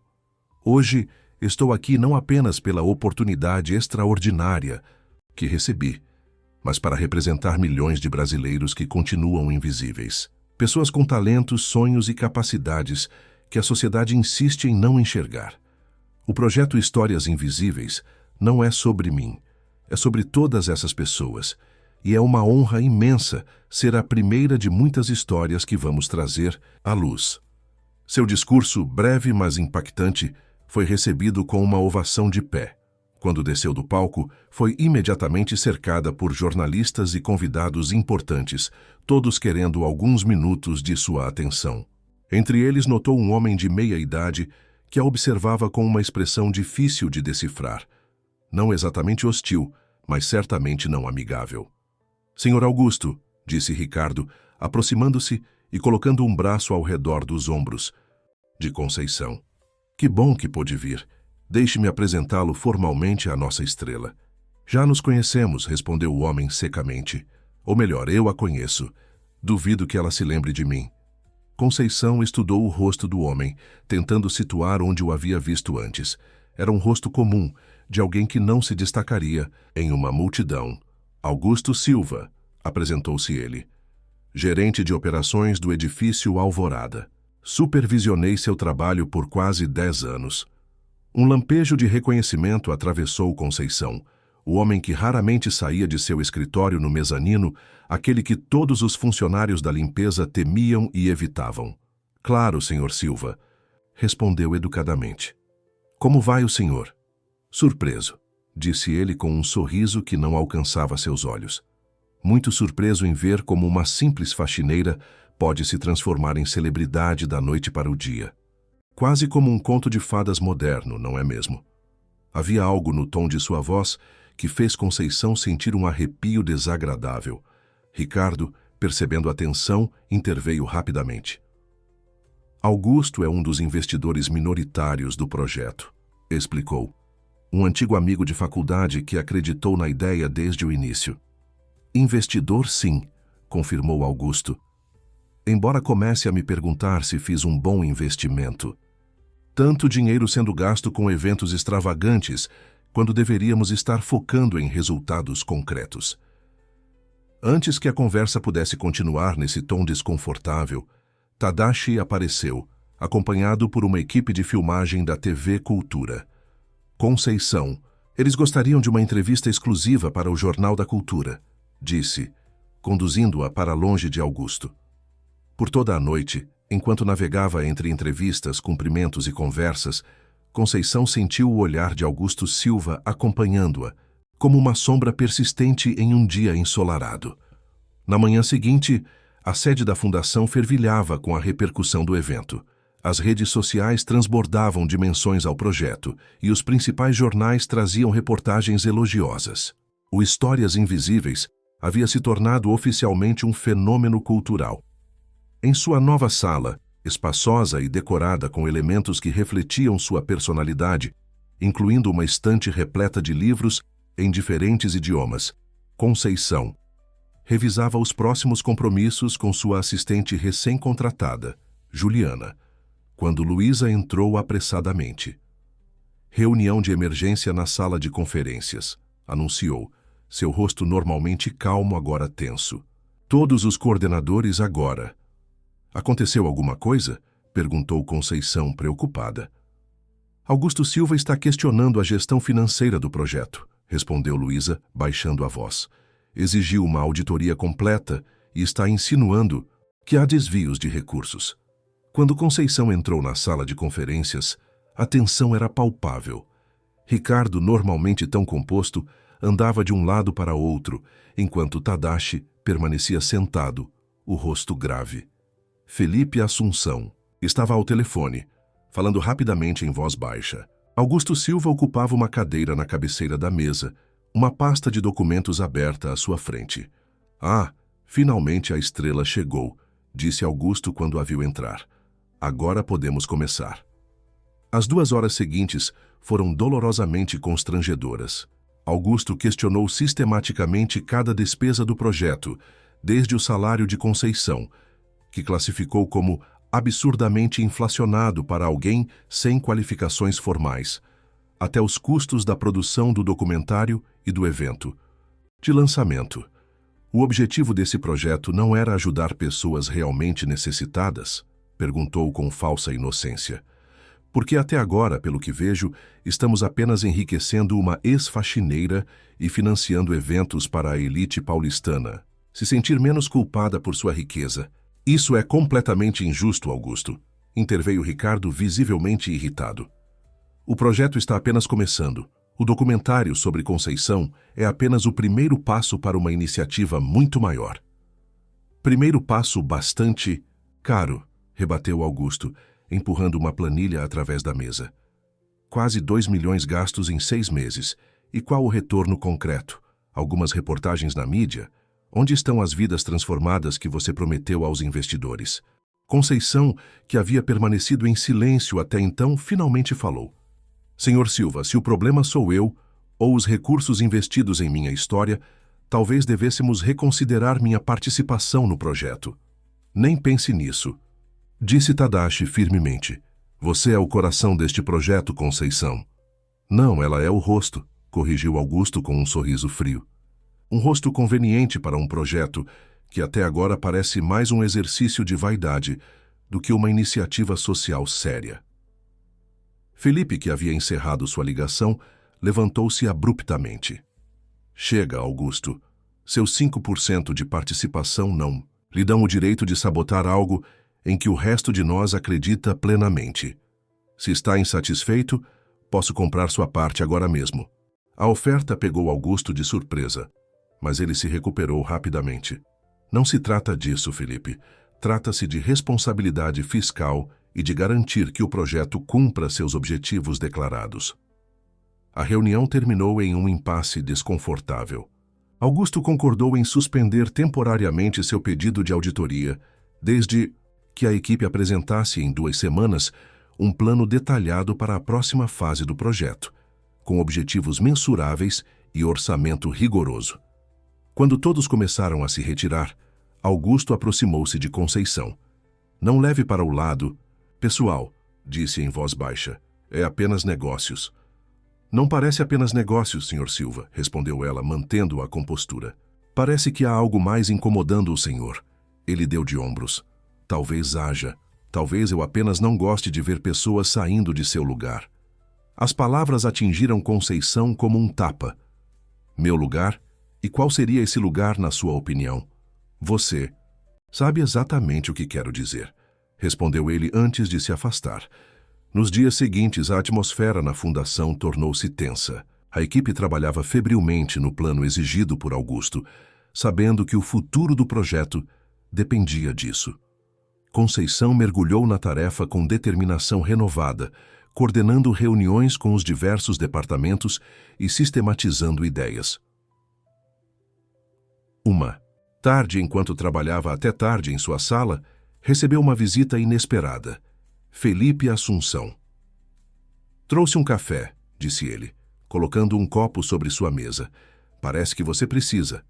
Hoje estou aqui não apenas pela oportunidade extraordinária que recebi, mas para representar milhões de brasileiros que continuam invisíveis. Pessoas com talentos, sonhos e capacidades que a sociedade insiste em não enxergar. O projeto Histórias Invisíveis não é sobre mim, é sobre todas essas pessoas, e é uma honra imensa ser a primeira de muitas histórias que vamos trazer à luz. Seu discurso, breve mas impactante, foi recebido com uma ovação de pé. Quando desceu do palco, foi imediatamente cercada por jornalistas e convidados importantes, todos querendo alguns minutos de sua atenção. Entre eles notou um homem de meia idade que a observava com uma expressão difícil de decifrar. Não exatamente hostil, mas certamente não amigável. Senhor Augusto, disse Ricardo, aproximando-se e colocando um braço ao redor dos ombros de Conceição. Que bom que pôde vir. Deixe-me apresentá-lo formalmente à nossa estrela. Já nos conhecemos, respondeu o homem secamente. Ou melhor, eu a conheço. Duvido que ela se lembre de mim. Conceição estudou o rosto do homem, tentando situar onde o havia visto antes. Era um rosto comum, de alguém que não se destacaria em uma multidão. Augusto Silva, apresentou-se ele. Gerente de operações do edifício Alvorada. Supervisionei seu trabalho por quase 10 anos. Um lampejo de reconhecimento atravessou Conceição, o homem que raramente saía de seu escritório no mezanino, aquele que todos os funcionários da limpeza temiam e evitavam. Claro, senhor Silva, respondeu educadamente. Como vai o senhor? Surpreso, disse ele com um sorriso que não alcançava seus olhos. Muito surpreso em ver como uma simples faxineira pode se transformar em celebridade da noite para o dia. Quase como um conto de fadas moderno, não é mesmo? Havia algo no tom de sua voz que fez Conceição sentir um arrepio desagradável. Ricardo, percebendo a tensão, interveio rapidamente. Augusto é um dos investidores minoritários do projeto, explicou. Um antigo amigo de faculdade que acreditou na ideia desde o início. Investidor, sim, confirmou Augusto. Embora comece a me perguntar se fiz um bom investimento. Tanto dinheiro sendo gasto com eventos extravagantes, quando deveríamos estar focando em resultados concretos. Antes que a conversa pudesse continuar nesse tom desconfortável, Tadashi apareceu, acompanhado por uma equipe de filmagem da TV Cultura. Conceição, eles gostariam de uma entrevista exclusiva para o Jornal da Cultura, disse, conduzindo-a para longe de Augusto. Por toda a noite, enquanto navegava entre entrevistas, cumprimentos e conversas, Conceição sentiu o olhar de Augusto Silva acompanhando-a, como uma sombra persistente em um dia ensolarado. Na manhã seguinte, a sede da fundação fervilhava com a repercussão do evento. As redes sociais transbordavam de menções ao projeto e os principais jornais traziam reportagens elogiosas. O Histórias Invisíveis havia se tornado oficialmente um fenômeno cultural. Em sua nova sala, espaçosa e decorada com elementos que refletiam sua personalidade, incluindo uma estante repleta de livros em diferentes idiomas, Conceição revisava os próximos compromissos com sua assistente recém-contratada, Juliana, quando Luísa entrou apressadamente. Reunião de emergência na sala de conferências, anunciou, seu rosto normalmente calmo agora tenso. Todos os coordenadores agora. Aconteceu alguma coisa? Perguntou Conceição, preocupada. Augusto Silva está questionando a gestão financeira do projeto, respondeu Luísa, baixando a voz. Exigiu uma auditoria completa e está insinuando que há desvios de recursos. Quando Conceição entrou na sala de conferências, a tensão era palpável. Ricardo, normalmente tão composto, andava de um lado para outro, enquanto Tadashi permanecia sentado, o rosto grave. Felipe Assunção estava ao telefone, falando rapidamente em voz baixa. Augusto Silva ocupava uma cadeira na cabeceira da mesa, uma pasta de documentos aberta à sua frente. Ah, finalmente a estrela chegou, disse Augusto quando a viu entrar. Agora podemos começar. As 2 horas seguintes foram dolorosamente constrangedoras. Augusto questionou sistematicamente cada despesa do projeto, desde o salário de Conceição, que classificou como absurdamente inflacionado para alguém sem qualificações formais, até os custos da produção do documentário e do evento. De lançamento. O objetivo desse projeto não era ajudar pessoas realmente necessitadas? Perguntou com falsa inocência. Porque até agora, pelo que vejo, estamos apenas enriquecendo uma ex-faxineira e financiando eventos para a elite paulistana. Se sentir menos culpada por sua riqueza. Isso é completamente injusto, Augusto, interveio Ricardo, visivelmente irritado. O projeto está apenas começando. O documentário sobre Conceição é apenas o primeiro passo para uma iniciativa muito maior. Primeiro passo bastante caro, rebateu Augusto, empurrando uma planilha através da mesa. Quase 2 milhões gastos em 6 meses. E qual o retorno concreto? Algumas reportagens na mídia? Onde estão as vidas transformadas que você prometeu aos investidores? Conceição, que havia permanecido em silêncio até então, finalmente falou. Senhor Silva, se o problema sou eu, ou os recursos investidos em minha história, talvez devêssemos reconsiderar minha participação no projeto. Nem pense nisso. Disse Tadashi firmemente. Você é o coração deste projeto, Conceição. Não, ela é o rosto, corrigiu Augusto com um sorriso frio. Um rosto conveniente para um projeto que até agora parece mais um exercício de vaidade do que uma iniciativa social séria. Felipe, que havia encerrado sua ligação, levantou-se abruptamente. Chega, Augusto. Seus 5% de participação não lhe dão o direito de sabotar algo em que o resto de nós acredita plenamente. Se está insatisfeito, posso comprar sua parte agora mesmo. A oferta pegou Augusto de surpresa, mas ele se recuperou rapidamente. Não se trata disso, Felipe. Trata-se de responsabilidade fiscal e de garantir que o projeto cumpra seus objetivos declarados. A reunião terminou em um impasse desconfortável. Augusto concordou em suspender temporariamente seu pedido de auditoria, desde que a equipe apresentasse em 2 semanas um plano detalhado para a próxima fase do projeto, com objetivos mensuráveis e orçamento rigoroso. Quando todos começaram a se retirar, Augusto aproximou-se de Conceição. Não leve para o lado... Pessoal, disse em voz baixa, é apenas negócios. Não parece apenas negócios, Sr. Silva, respondeu ela, mantendo a compostura. Parece que há algo mais incomodando o senhor. Ele deu de ombros. Talvez haja. Talvez eu apenas não goste de ver pessoas saindo de seu lugar. As palavras atingiram Conceição como um tapa. Meu lugar? E qual seria esse lugar, na sua opinião? Você. Sabe exatamente o que quero dizer, respondeu ele antes de se afastar. Nos dias seguintes, a atmosfera na fundação tornou-se tensa. A equipe trabalhava febrilmente no plano exigido por Augusto, sabendo que o futuro do projeto dependia disso. Conceição mergulhou na tarefa com determinação renovada, coordenando reuniões com os diversos departamentos e sistematizando ideias. Tarde, enquanto trabalhava até tarde em sua sala, recebeu uma visita inesperada. Felipe Assunção. Trouxe um café, disse ele, colocando um copo sobre sua mesa. Parece que você precisa.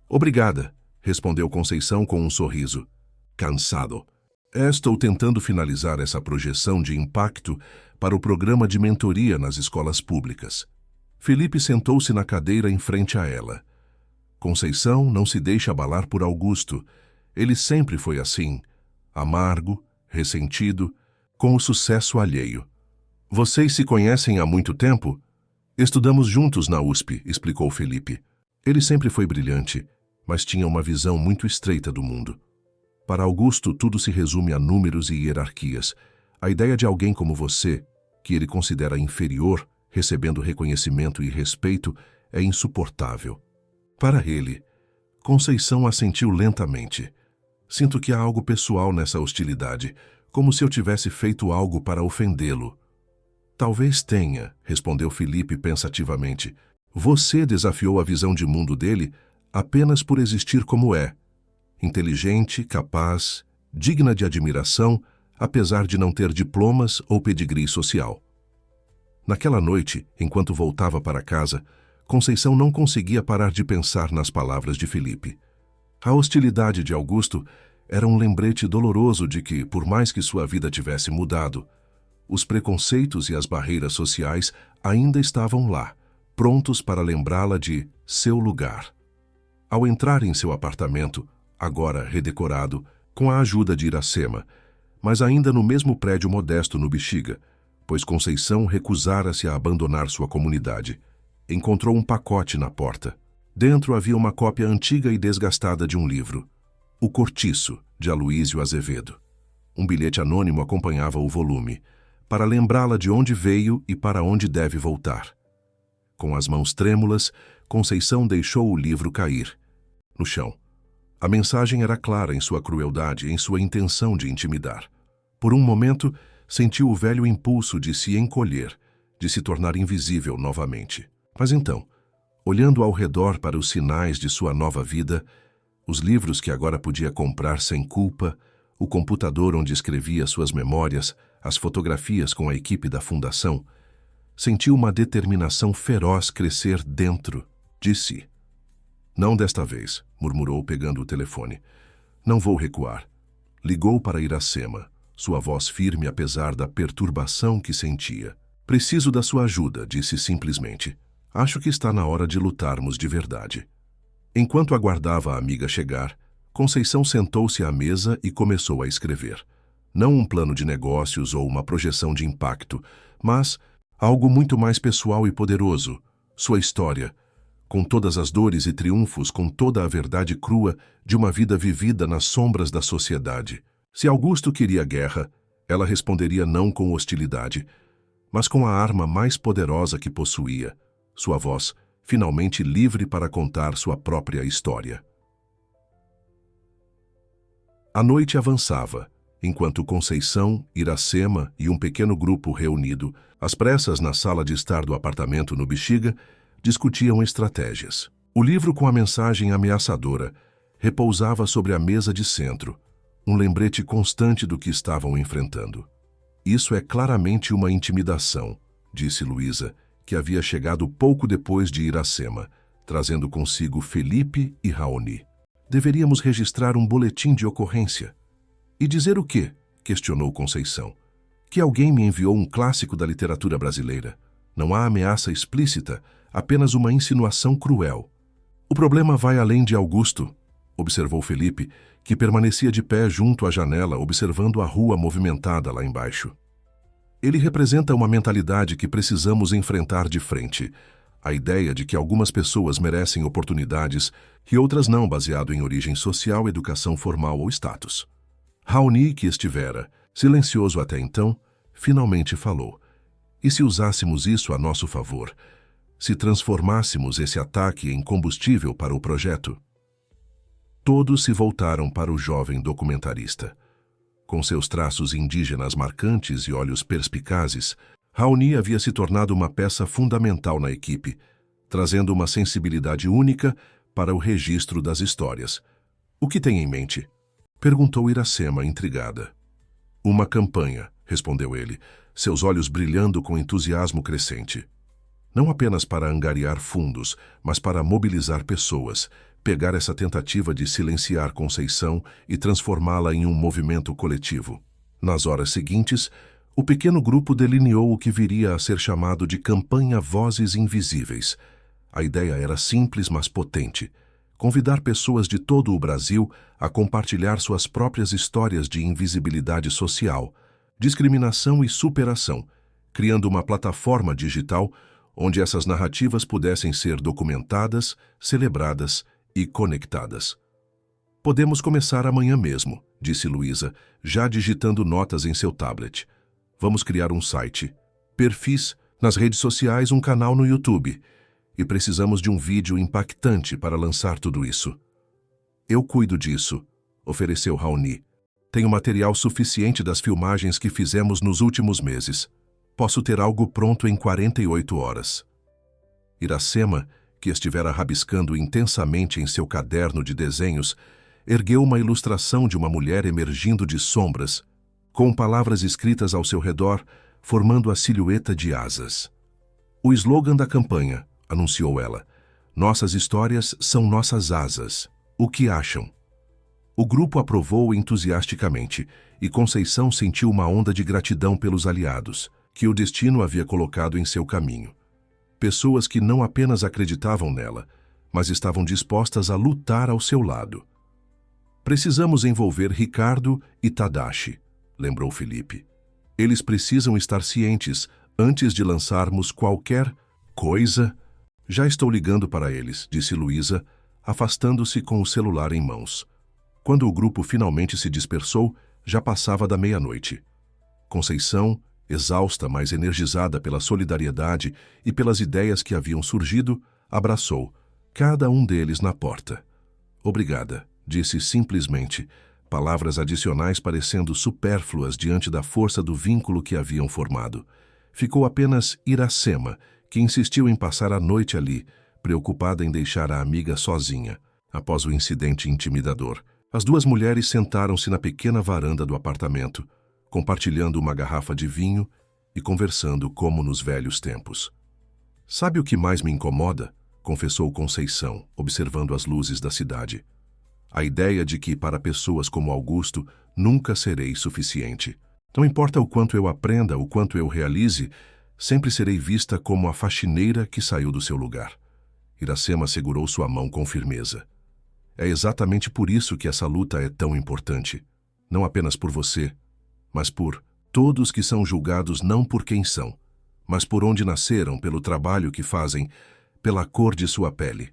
Obrigada, respondeu Conceição com um sorriso. Cansado. Estou tentando finalizar essa projeção de impacto para o programa de mentoria nas escolas públicas. Felipe sentou-se na cadeira em frente a ela. Conceição não se deixa abalar por Augusto. Ele sempre foi assim, amargo, ressentido, com o sucesso alheio. Vocês se conhecem há muito tempo? Estudamos juntos na USP, explicou Felipe. Ele sempre foi brilhante, mas tinha uma visão muito estreita do mundo. Para Augusto, tudo se resume a números e hierarquias. A ideia de alguém como você, que ele considera inferior, recebendo reconhecimento e respeito, é insuportável. Para ele, Conceição assentiu lentamente. Sinto que há algo pessoal nessa hostilidade, como se eu tivesse feito algo para ofendê-lo. Talvez tenha, respondeu Felipe pensativamente. Você desafiou a visão de mundo dele apenas por existir como é. Inteligente, capaz, digna de admiração, apesar de não ter diplomas ou pedigree social. Naquela noite, enquanto voltava para casa, Conceição não conseguia parar de pensar nas palavras de Felipe. A hostilidade de Augusto era um lembrete doloroso de que, por mais que sua vida tivesse mudado, os preconceitos e as barreiras sociais ainda estavam lá, prontos para lembrá-la de seu lugar. Ao entrar em seu apartamento, agora redecorado, com a ajuda de Iracema, mas ainda no mesmo prédio modesto no Bexiga, pois Conceição recusara-se a abandonar sua comunidade, encontrou um pacote na porta. Dentro havia uma cópia antiga e desgastada de um livro, O Cortiço, de Aloísio Azevedo. Um bilhete anônimo acompanhava o volume, para lembrá-la de onde veio e para onde deve voltar. Com as mãos trêmulas, Conceição deixou o livro cair no chão. A mensagem era clara em sua crueldade, em sua intenção de intimidar. Por um momento, sentiu o velho impulso de se encolher, de se tornar invisível novamente. Mas então, olhando ao redor para os sinais de sua nova vida, os livros que agora podia comprar sem culpa, o computador onde escrevia suas memórias, as fotografias com a equipe da fundação, sentiu uma determinação feroz crescer dentro de si. Não desta vez, murmurou pegando o telefone. Não vou recuar. Ligou para Iracema, sua voz firme apesar da perturbação que sentia. Preciso da sua ajuda, disse simplesmente. Acho que está na hora de lutarmos de verdade. Enquanto aguardava a amiga chegar, Conceição sentou-se à mesa e começou a escrever. Não um plano de negócios ou uma projeção de impacto, mas algo muito mais pessoal e poderoso, sua história, com todas as dores e triunfos, com toda a verdade crua de uma vida vivida nas sombras da sociedade. Se Augusto queria guerra, ela responderia não com hostilidade, mas com a arma mais poderosa que possuía, sua voz, finalmente livre para contar sua própria história. A noite avançava, enquanto Conceição, Iracema e um pequeno grupo reunido, às pressas na sala de estar do apartamento no Bexiga, discutiam estratégias. O livro com a mensagem ameaçadora repousava sobre a mesa de centro, um lembrete constante do que estavam enfrentando. Isso é claramente uma intimidação, disse Luísa, que havia chegado pouco depois de Iracema, trazendo consigo Felipe e Raoni. Deveríamos registrar um boletim de ocorrência. E dizer o quê? Questionou Conceição. Que alguém me enviou um clássico da literatura brasileira. Não há ameaça explícita, apenas uma insinuação cruel. O problema vai além de Augusto, observou Felipe, que permanecia de pé junto à janela, observando a rua movimentada lá embaixo. Ele representa uma mentalidade que precisamos enfrentar de frente. A ideia de que algumas pessoas merecem oportunidades e outras não, baseado em origem social, educação formal ou status. Raoni, que estivera silencioso até então, finalmente falou. E se usássemos isso a nosso favor? Se transformássemos esse ataque em combustível para o projeto? Todos se voltaram para o jovem documentarista. Com seus traços indígenas marcantes e olhos perspicazes, Raoni havia se tornado uma peça fundamental na equipe, trazendo uma sensibilidade única para o registro das histórias. O que tem em mente? Perguntou Iracema, intrigada. Uma campanha, respondeu ele, seus olhos brilhando com entusiasmo crescente. Não apenas para angariar fundos, mas para mobilizar pessoas, pegar essa tentativa de silenciar Conceição e transformá-la em um movimento coletivo. Nas horas seguintes, o pequeno grupo delineou o que viria a ser chamado de Campanha Vozes Invisíveis. A ideia era simples, mas potente. Convidar pessoas de todo o Brasil a compartilhar suas próprias histórias de invisibilidade social, discriminação e superação, criando uma plataforma digital onde essas narrativas pudessem ser documentadas, celebradas e conectadas. Podemos começar amanhã mesmo, disse Luísa, já digitando notas em seu tablet. Vamos criar um site, perfis nas redes sociais, um canal no YouTube. E precisamos de um vídeo impactante para lançar tudo isso. Eu cuido disso, ofereceu Raoni. Tenho material suficiente das filmagens que fizemos nos últimos meses. Posso ter algo pronto em 48 horas. Iracema, que estivera rabiscando intensamente em seu caderno de desenhos, ergueu uma ilustração de uma mulher emergindo de sombras, com palavras escritas ao seu redor, formando a silhueta de asas. O slogan da campanha, anunciou ela. Nossas histórias são nossas asas. O que acham? O grupo aprovou entusiasticamente, e Conceição sentiu uma onda de gratidão pelos aliados, que o destino havia colocado em seu caminho. Pessoas que não apenas acreditavam nela, mas estavam dispostas a lutar ao seu lado. Precisamos envolver Ricardo e Tadashi, lembrou Felipe. Eles precisam estar cientes antes de lançarmos qualquer coisa. Já estou ligando para eles, disse Luísa, afastando-se com o celular em mãos. Quando o grupo finalmente se dispersou, já passava da meia-noite. Conceição, exausta, mas energizada pela solidariedade e pelas ideias que haviam surgido, abraçou cada um deles na porta. Obrigada, disse simplesmente, palavras adicionais parecendo supérfluas diante da força do vínculo que haviam formado. Ficou apenas Iracema, que insistiu em passar a noite ali, preocupada em deixar a amiga sozinha, após o incidente intimidador. As duas mulheres sentaram-se na pequena varanda do apartamento, compartilhando uma garrafa de vinho e conversando como nos velhos tempos. Sabe o que mais me incomoda? Confessou Conceição, observando as luzes da cidade. A ideia de que, para pessoas como Augusto, nunca serei suficiente. Não importa o quanto eu aprenda, o quanto eu realize, sempre serei vista como a faxineira que saiu do seu lugar. Iracema segurou sua mão com firmeza. É exatamente por isso que essa luta é tão importante. Não apenas por você, mas por todos que são julgados não por quem são, mas por onde nasceram, pelo trabalho que fazem, pela cor de sua pele.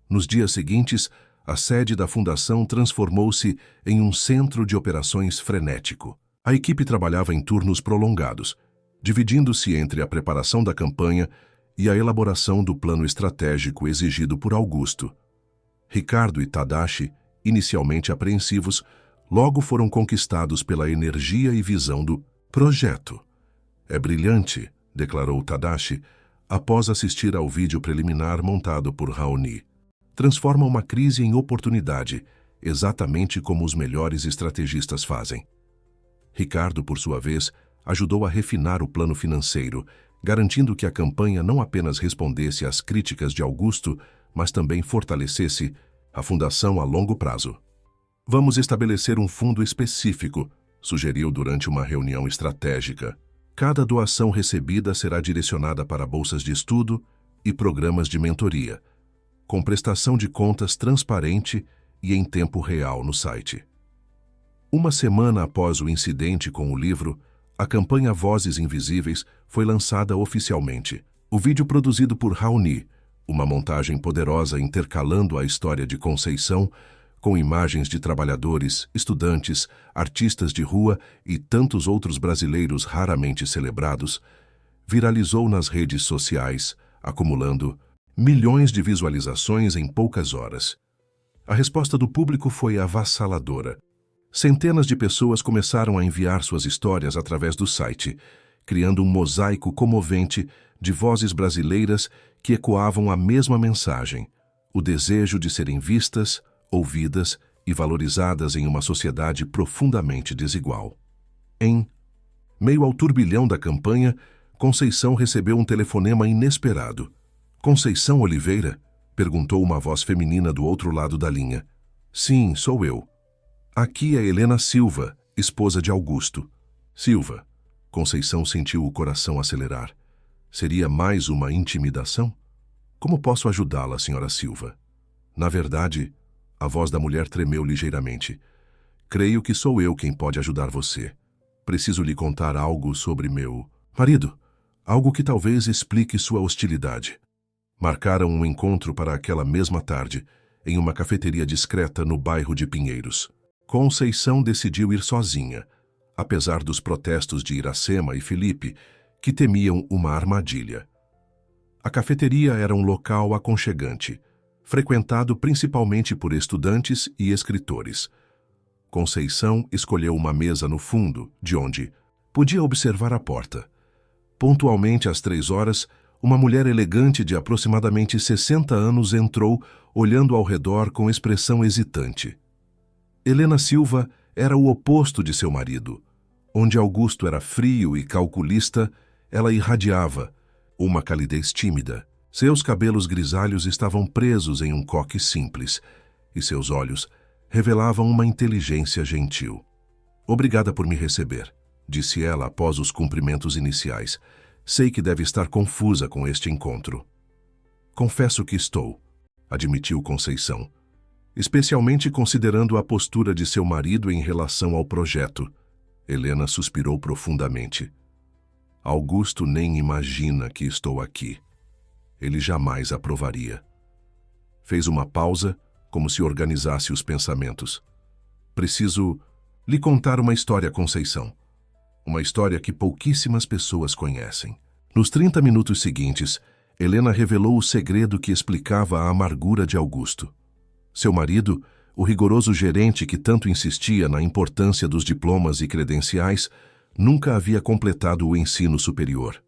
Nos dias seguintes, a sede da fundação transformou-se em um centro de operações frenético. A equipe trabalhava em turnos prolongados, dividindo-se entre a preparação da campanha e a elaboração do plano estratégico exigido por Augusto. Ricardo e Tadashi, inicialmente apreensivos, logo foram conquistados pela energia e visão do projeto. É brilhante, declarou Tadashi, após assistir ao vídeo preliminar montado por Raoni. Transforma uma crise em oportunidade, exatamente como os melhores estrategistas fazem. Ricardo, por sua vez, ajudou a refinar o plano financeiro, garantindo que a campanha não apenas respondesse às críticas de Augusto, mas também fortalecesse a fundação a longo prazo. Vamos estabelecer um fundo específico, sugeriu durante uma reunião estratégica. Cada doação recebida será direcionada para bolsas de estudo e programas de mentoria, com prestação de contas transparente e em tempo real no site. Uma semana após o incidente com o livro, a campanha Vozes Invisíveis foi lançada oficialmente. O vídeo produzido por Raoni, uma montagem poderosa intercalando a história de Conceição com imagens de trabalhadores, estudantes, artistas de rua e tantos outros brasileiros raramente celebrados, viralizou nas redes sociais, acumulando milhões de visualizações em poucas horas. A resposta do público foi avassaladora. Centenas de pessoas começaram a enviar suas histórias através do site, criando um mosaico comovente de vozes brasileiras que ecoavam a mesma mensagem: o desejo de serem vistas, ouvidas e valorizadas em uma sociedade profundamente desigual. Em meio ao turbilhão da campanha, Conceição recebeu um telefonema inesperado. Conceição Oliveira? Perguntou uma voz feminina do outro lado da linha. Sim, sou eu. Aqui é Helena Silva, esposa de Augusto. Silva. Conceição sentiu o coração acelerar. Seria mais uma intimidação? Como posso ajudá-la, senhora Silva? Na verdade, a voz da mulher tremeu ligeiramente. Creio que sou eu quem pode ajudar você. Preciso lhe contar algo sobre meu marido. Algo que talvez explique sua hostilidade. Marcaram um encontro para aquela mesma tarde, em uma cafeteria discreta no bairro de Pinheiros. Conceição decidiu ir sozinha, apesar dos protestos de Iracema e Felipe, que temiam uma armadilha. A cafeteria era um local aconchegante, frequentado principalmente por estudantes e escritores. Conceição escolheu uma mesa no fundo, de onde podia observar a porta. Pontualmente às 3 horas, uma mulher elegante de aproximadamente 60 anos entrou, olhando ao redor com expressão hesitante. Helena Silva era o oposto de seu marido. Onde Augusto era frio e calculista, ela irradiava uma calidez tímida. Seus cabelos grisalhos estavam presos em um coque simples, e seus olhos revelavam uma inteligência gentil. "Obrigada por me receber", disse ela após os cumprimentos iniciais. "Sei que deve estar confusa com este encontro." "Confesso que estou", admitiu Conceição, especialmente considerando a postura de seu marido em relação ao projeto. Helena suspirou profundamente. "Augusto nem imagina que estou aqui. Ele jamais aprovaria." Fez uma pausa, como se organizasse os pensamentos. "Preciso lhe contar uma história, Conceição. Uma história que pouquíssimas pessoas conhecem." Nos 30 minutos seguintes, Helena revelou o segredo que explicava a amargura de Augusto. Seu marido, o rigoroso gerente que tanto insistia na importância dos diplomas e credenciais, nunca havia completado o ensino superior.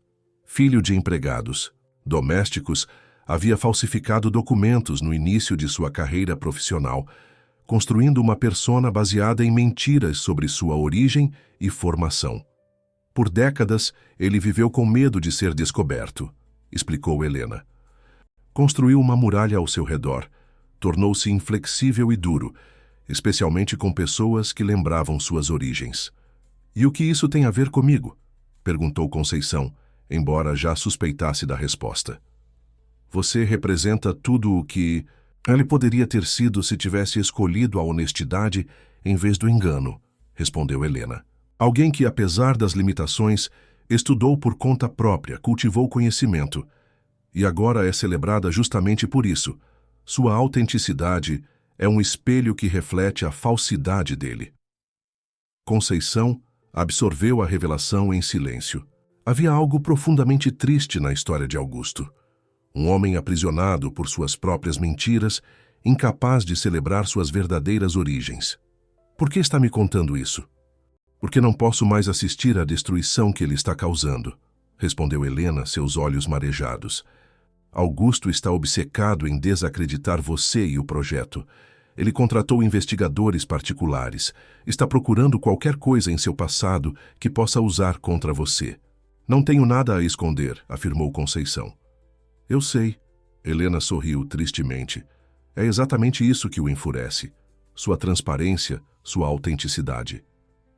Filho de empregados domésticos, havia falsificado documentos no início de sua carreira profissional, construindo uma persona baseada em mentiras sobre sua origem e formação. Por décadas, ele viveu com medo de ser descoberto, explicou Helena. Construiu uma muralha ao seu redor, tornou-se inflexível e duro, especialmente com pessoas que lembravam suas origens. "E o que isso tem a ver comigo?" perguntou Conceição, embora já suspeitasse da resposta. "Você representa tudo o que ele poderia ter sido se tivesse escolhido a honestidade em vez do engano", respondeu Helena. "Alguém que, apesar das limitações, estudou por conta própria, cultivou conhecimento, e agora é celebrada justamente por isso. Sua autenticidade é um espelho que reflete a falsidade dele." Conceição absorveu a revelação em silêncio. Havia algo profundamente triste na história de Augusto. Um homem aprisionado por suas próprias mentiras, incapaz de celebrar suas verdadeiras origens. "Por que está me contando isso?" "Porque não posso mais assistir à destruição que ele está causando", respondeu Helena, seus olhos marejados. "Augusto está obcecado em desacreditar você e o projeto. Ele contratou investigadores particulares, está procurando qualquer coisa em seu passado que possa usar contra você." "Não tenho nada a esconder", afirmou Conceição. "Eu sei." Helena sorriu tristemente. "É exatamente isso que o enfurece. Sua transparência, sua autenticidade."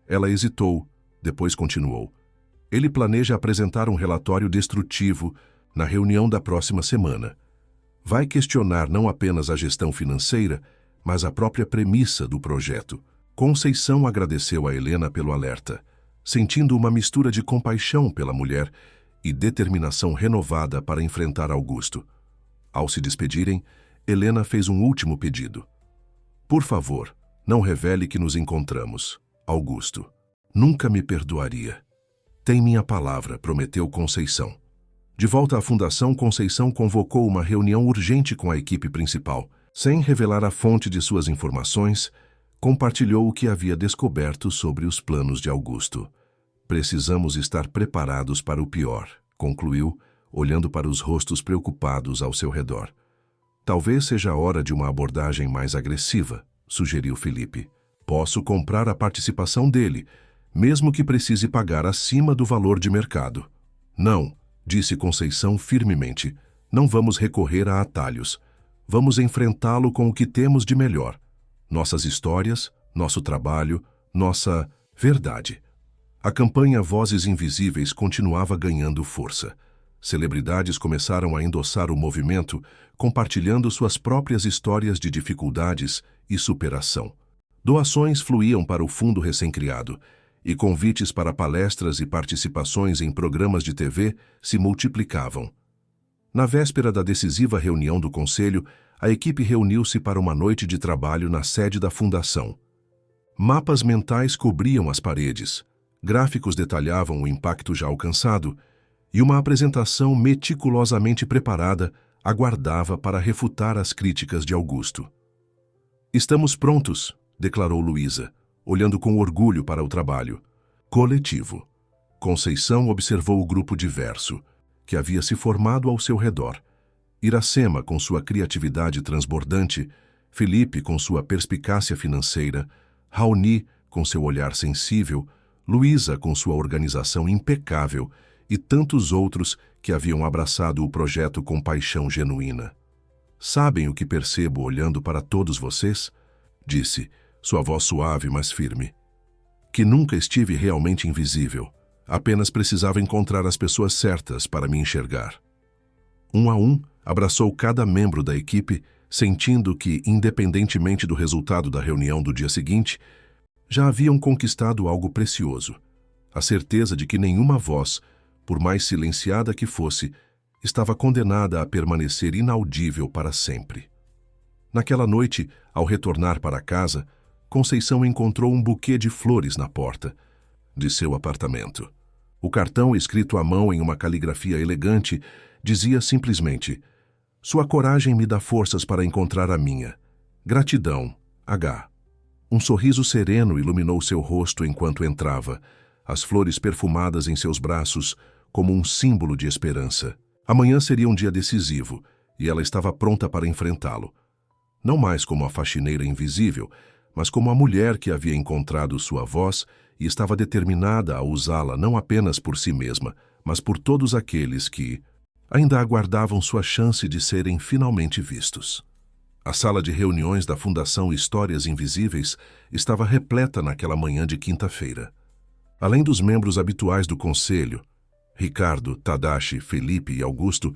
Ela hesitou, depois continuou. "Ele planeja apresentar um relatório destrutivo na reunião da próxima semana. Vai questionar não apenas a gestão financeira, mas a própria premissa do projeto." Conceição agradeceu a Helena pelo alerta, sentindo uma mistura de compaixão pela mulher e determinação renovada para enfrentar Augusto. Ao se despedirem, Helena fez um último pedido. "Por favor, não revele que nos encontramos, Augusto. Nunca me perdoaria." "Tem minha palavra", prometeu Conceição. De volta à fundação, Conceição convocou uma reunião urgente com a equipe principal. Sem revelar a fonte de suas informações, compartilhou o que havia descoberto sobre os planos de Augusto. "Precisamos estar preparados para o pior", concluiu, olhando para os rostos preocupados ao seu redor. "Talvez seja a hora de uma abordagem mais agressiva", sugeriu Felipe. "Posso comprar a participação dele, mesmo que precise pagar acima do valor de mercado." "Não", disse Conceição firmemente. "Não vamos recorrer a atalhos. Vamos enfrentá-lo com o que temos de melhor. Nossas histórias, nosso trabalho, nossa verdade." A campanha Vozes Invisíveis continuava ganhando força. Celebridades começaram a endossar o movimento, compartilhando suas próprias histórias de dificuldades e superação. Doações fluíam para o fundo recém-criado, e convites para palestras e participações em programas de TV se multiplicavam. Na véspera da decisiva reunião do Conselho, a equipe reuniu-se para uma noite de trabalho na sede da fundação. Mapas mentais cobriam as paredes, gráficos detalhavam o impacto já alcançado e uma apresentação meticulosamente preparada aguardava para refutar as críticas de Augusto. "Estamos prontos", declarou Luísa, olhando com orgulho para o trabalho. Coletivo. Conceição observou o grupo diverso, que havia se formado ao seu redor. Iracema, com sua criatividade transbordante, Felipe, com sua perspicácia financeira, Raoni, com seu olhar sensível, Luísa, com sua organização impecável, e tantos outros que haviam abraçado o projeto com paixão genuína. "Sabem o que percebo olhando para todos vocês?", disse, sua voz suave, mas firme. "Que nunca estive realmente invisível. Apenas precisava encontrar as pessoas certas para me enxergar." Um a um, abraçou cada membro da equipe, sentindo que, independentemente do resultado da reunião do dia seguinte, já haviam conquistado algo precioso: a certeza de que nenhuma voz, por mais silenciada que fosse, estava condenada a permanecer inaudível para sempre. Naquela noite, ao retornar para casa, Conceição encontrou um buquê de flores na porta de seu apartamento. O cartão, escrito à mão em uma caligrafia elegante, dizia simplesmente: "Sua coragem me dá forças para encontrar a minha. Gratidão, H." Um sorriso sereno iluminou seu rosto enquanto entrava, as flores perfumadas em seus braços como um símbolo de esperança. Amanhã seria um dia decisivo, e ela estava pronta para enfrentá-lo. Não mais como a faxineira invisível, mas como a mulher que havia encontrado sua voz e estava determinada a usá-la não apenas por si mesma, mas por todos aqueles que ainda aguardavam sua chance de serem finalmente vistos. A sala de reuniões da Fundação Histórias Invisíveis estava repleta naquela manhã de quinta-feira. Além dos membros habituais do conselho, Ricardo, Tadashi, Felipe e Augusto,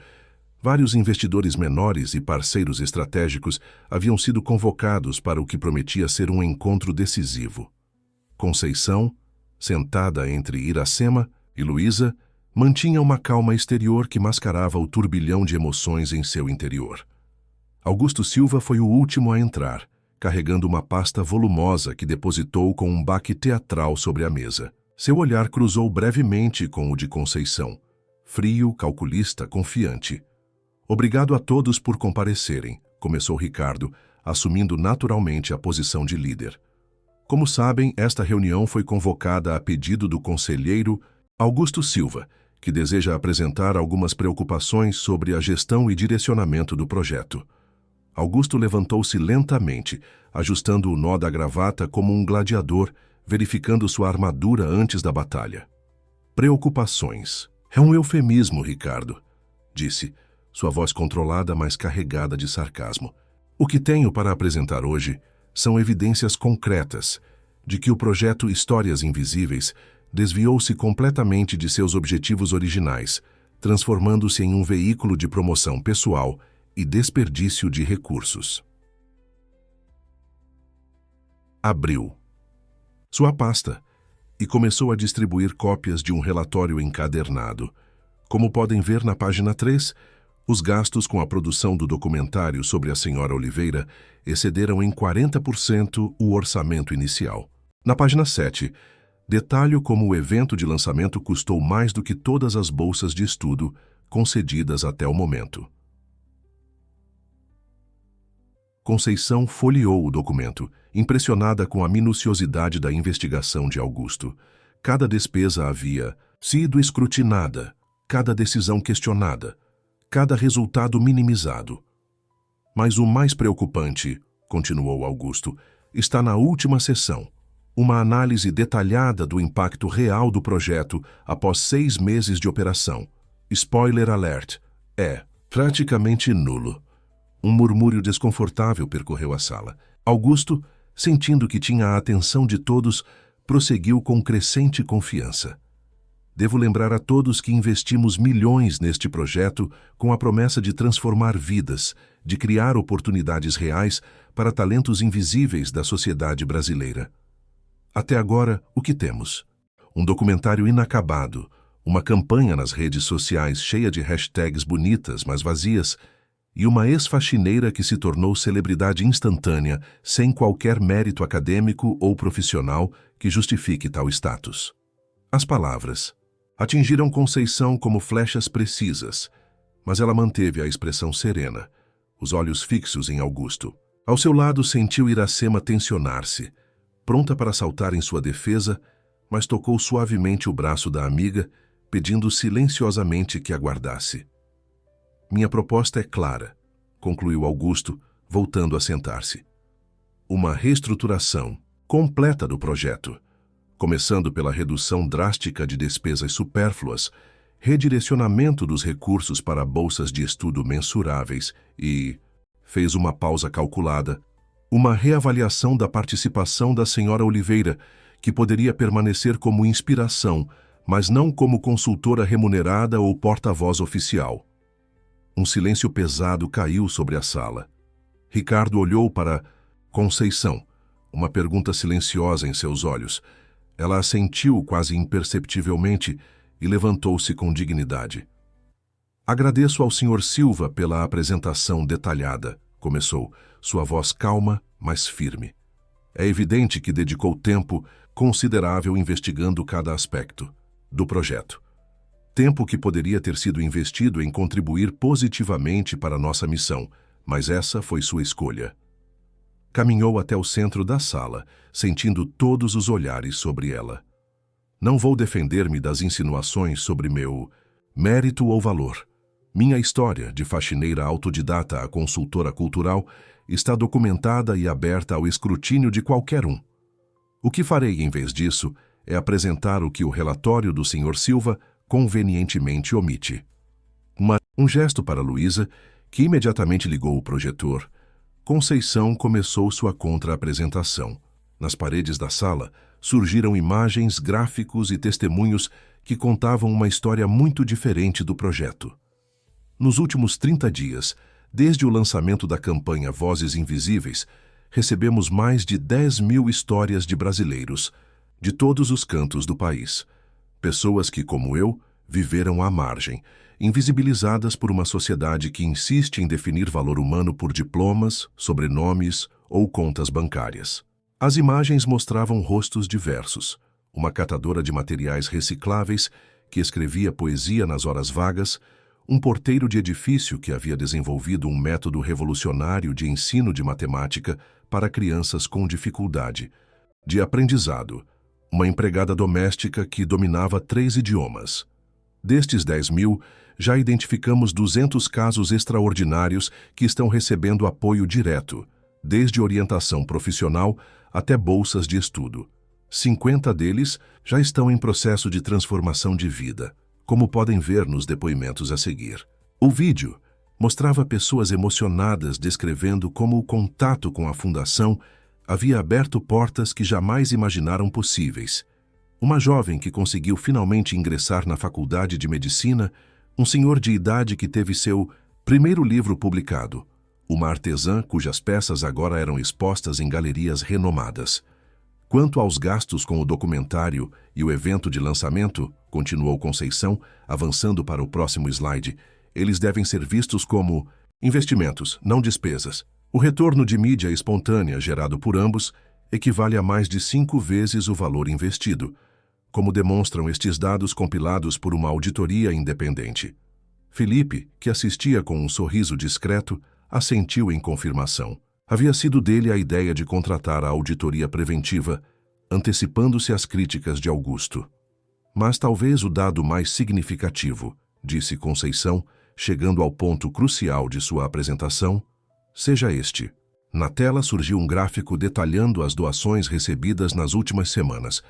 vários investidores menores e parceiros estratégicos haviam sido convocados para o que prometia ser um encontro decisivo. Conceição, sentada entre Iracema e Luísa, mantinha uma calma exterior que mascarava o turbilhão de emoções em seu interior. Augusto Silva foi o último a entrar, carregando uma pasta volumosa que depositou com um baque teatral sobre a mesa. Seu olhar cruzou brevemente com o de Conceição, frio, calculista, confiante. "Obrigado a todos por comparecerem", começou Ricardo, assumindo naturalmente a posição de líder. "Como sabem, esta reunião foi convocada a pedido do conselheiro Augusto Silva, que deseja apresentar algumas preocupações sobre a gestão e direcionamento do projeto." Augusto levantou-se lentamente, ajustando o nó da gravata como um gladiador, verificando sua armadura antes da batalha. "Preocupações. É um eufemismo, Ricardo", disse, sua voz controlada, mas carregada de sarcasmo. "O que tenho para apresentar hoje são evidências concretas de que o projeto Histórias Invisíveis desviou-se completamente de seus objetivos originais, transformando-se em um veículo de promoção pessoal e desperdício de recursos." Abriu sua pasta e começou a distribuir cópias de um relatório encadernado. Como podem ver na página 3, os gastos com a produção do documentário sobre a Senhora Oliveira excederam em 40% o orçamento inicial. Na página 7, detalho como o evento de lançamento custou mais do que todas as bolsas de estudo concedidas até o momento. Conceição folheou o documento, impressionada com a minuciosidade da investigação de Augusto. Cada despesa havia sido escrutinada, cada decisão questionada, cada resultado minimizado. "Mas o mais preocupante", continuou Augusto, "está na última seção, uma análise detalhada do impacto real do projeto após 6 meses de operação. Spoiler alert, é praticamente nulo." Um murmúrio desconfortável percorreu a sala. Augusto, sentindo que tinha a atenção de todos, prosseguiu com crescente confiança. "Devo lembrar a todos que investimos milhões neste projeto com a promessa de transformar vidas, de criar oportunidades reais para talentos invisíveis da sociedade brasileira. Até agora, o que temos? Um documentário inacabado, uma campanha nas redes sociais cheia de hashtags bonitas, mas vazias, e uma ex-faxineira que se tornou celebridade instantânea sem qualquer mérito acadêmico ou profissional que justifique tal status. As palavras atingiram Conceição como flechas precisas, mas ela manteve a expressão serena, os olhos fixos em Augusto. Ao seu lado sentiu Iracema tensionar-se, pronta para saltar em sua defesa, mas tocou suavemente o braço da amiga, pedindo silenciosamente que aguardasse. Minha proposta é clara, concluiu Augusto, voltando a sentar-se. Uma reestruturação completa do projeto, começando pela redução drástica de despesas supérfluas, redirecionamento dos recursos para bolsas de estudo mensuráveis e, fez uma pausa calculada, uma reavaliação da participação da senhora Oliveira, que poderia permanecer como inspiração, mas não como consultora remunerada ou porta-voz oficial. Um silêncio pesado caiu sobre a sala. Ricardo olhou para Conceição, uma pergunta silenciosa em seus olhos. Ela assentiu quase imperceptivelmente e levantou-se com dignidade. Agradeço ao Sr. Silva pela apresentação detalhada, começou, sua voz calma, mas firme. É evidente que dedicou tempo considerável investigando cada aspecto do projeto. Tempo que poderia ter sido investido em contribuir positivamente para nossa missão, mas essa foi sua escolha. Caminhou até o centro da sala, sentindo todos os olhares sobre ela. Não vou defender-me das insinuações sobre meu mérito ou valor. Minha história, de faxineira autodidata a consultora cultural, está documentada e aberta ao escrutínio de qualquer um. O que farei em vez disso é apresentar o que o relatório do Sr. Silva convenientemente omite. Um gesto para Luísa, que imediatamente ligou o projetor. Conceição começou sua contra-apresentação. Nas paredes da sala surgiram imagens, gráficos e testemunhos que contavam uma história muito diferente do projeto. Nos últimos 30 dias, desde o lançamento da campanha Vozes Invisíveis, recebemos mais de 10.000 histórias de brasileiros, de todos os cantos do país. Pessoas que, como eu, viveram à margem, invisibilizadas por uma sociedade que insiste em definir valor humano por diplomas, sobrenomes ou contas bancárias. As imagens mostravam rostos diversos, uma catadora de materiais recicláveis que escrevia poesia nas horas vagas, um porteiro de edifício que havia desenvolvido um método revolucionário de ensino de matemática para crianças com dificuldade de aprendizado, uma empregada doméstica que dominava 3 idiomas. Destes 10.000, já identificamos 200 casos extraordinários que estão recebendo apoio direto, desde orientação profissional até bolsas de estudo. 50 deles já estão em processo de transformação de vida, como podem ver nos depoimentos a seguir. O vídeo mostrava pessoas emocionadas descrevendo como o contato com a fundação havia aberto portas que jamais imaginaram possíveis. Uma jovem que conseguiu finalmente ingressar na faculdade de medicina, um senhor de idade que teve seu primeiro livro publicado, uma artesã cujas peças agora eram expostas em galerias renomadas. Quanto aos gastos com o documentário e o evento de lançamento, continuou Conceição, avançando para o próximo slide, eles devem ser vistos como investimentos, não despesas. O retorno de mídia espontânea gerado por ambos equivale a mais de 5 vezes o valor investido, como demonstram estes dados compilados por uma auditoria independente. Felipe, que assistia com um sorriso discreto, assentiu em confirmação. Havia sido dele a ideia de contratar a auditoria preventiva, antecipando-se às críticas de Augusto. Mas talvez o dado mais significativo, disse Conceição, chegando ao ponto crucial de sua apresentação, seja este. Na tela surgiu um gráfico detalhando as doações recebidas nas últimas semanas,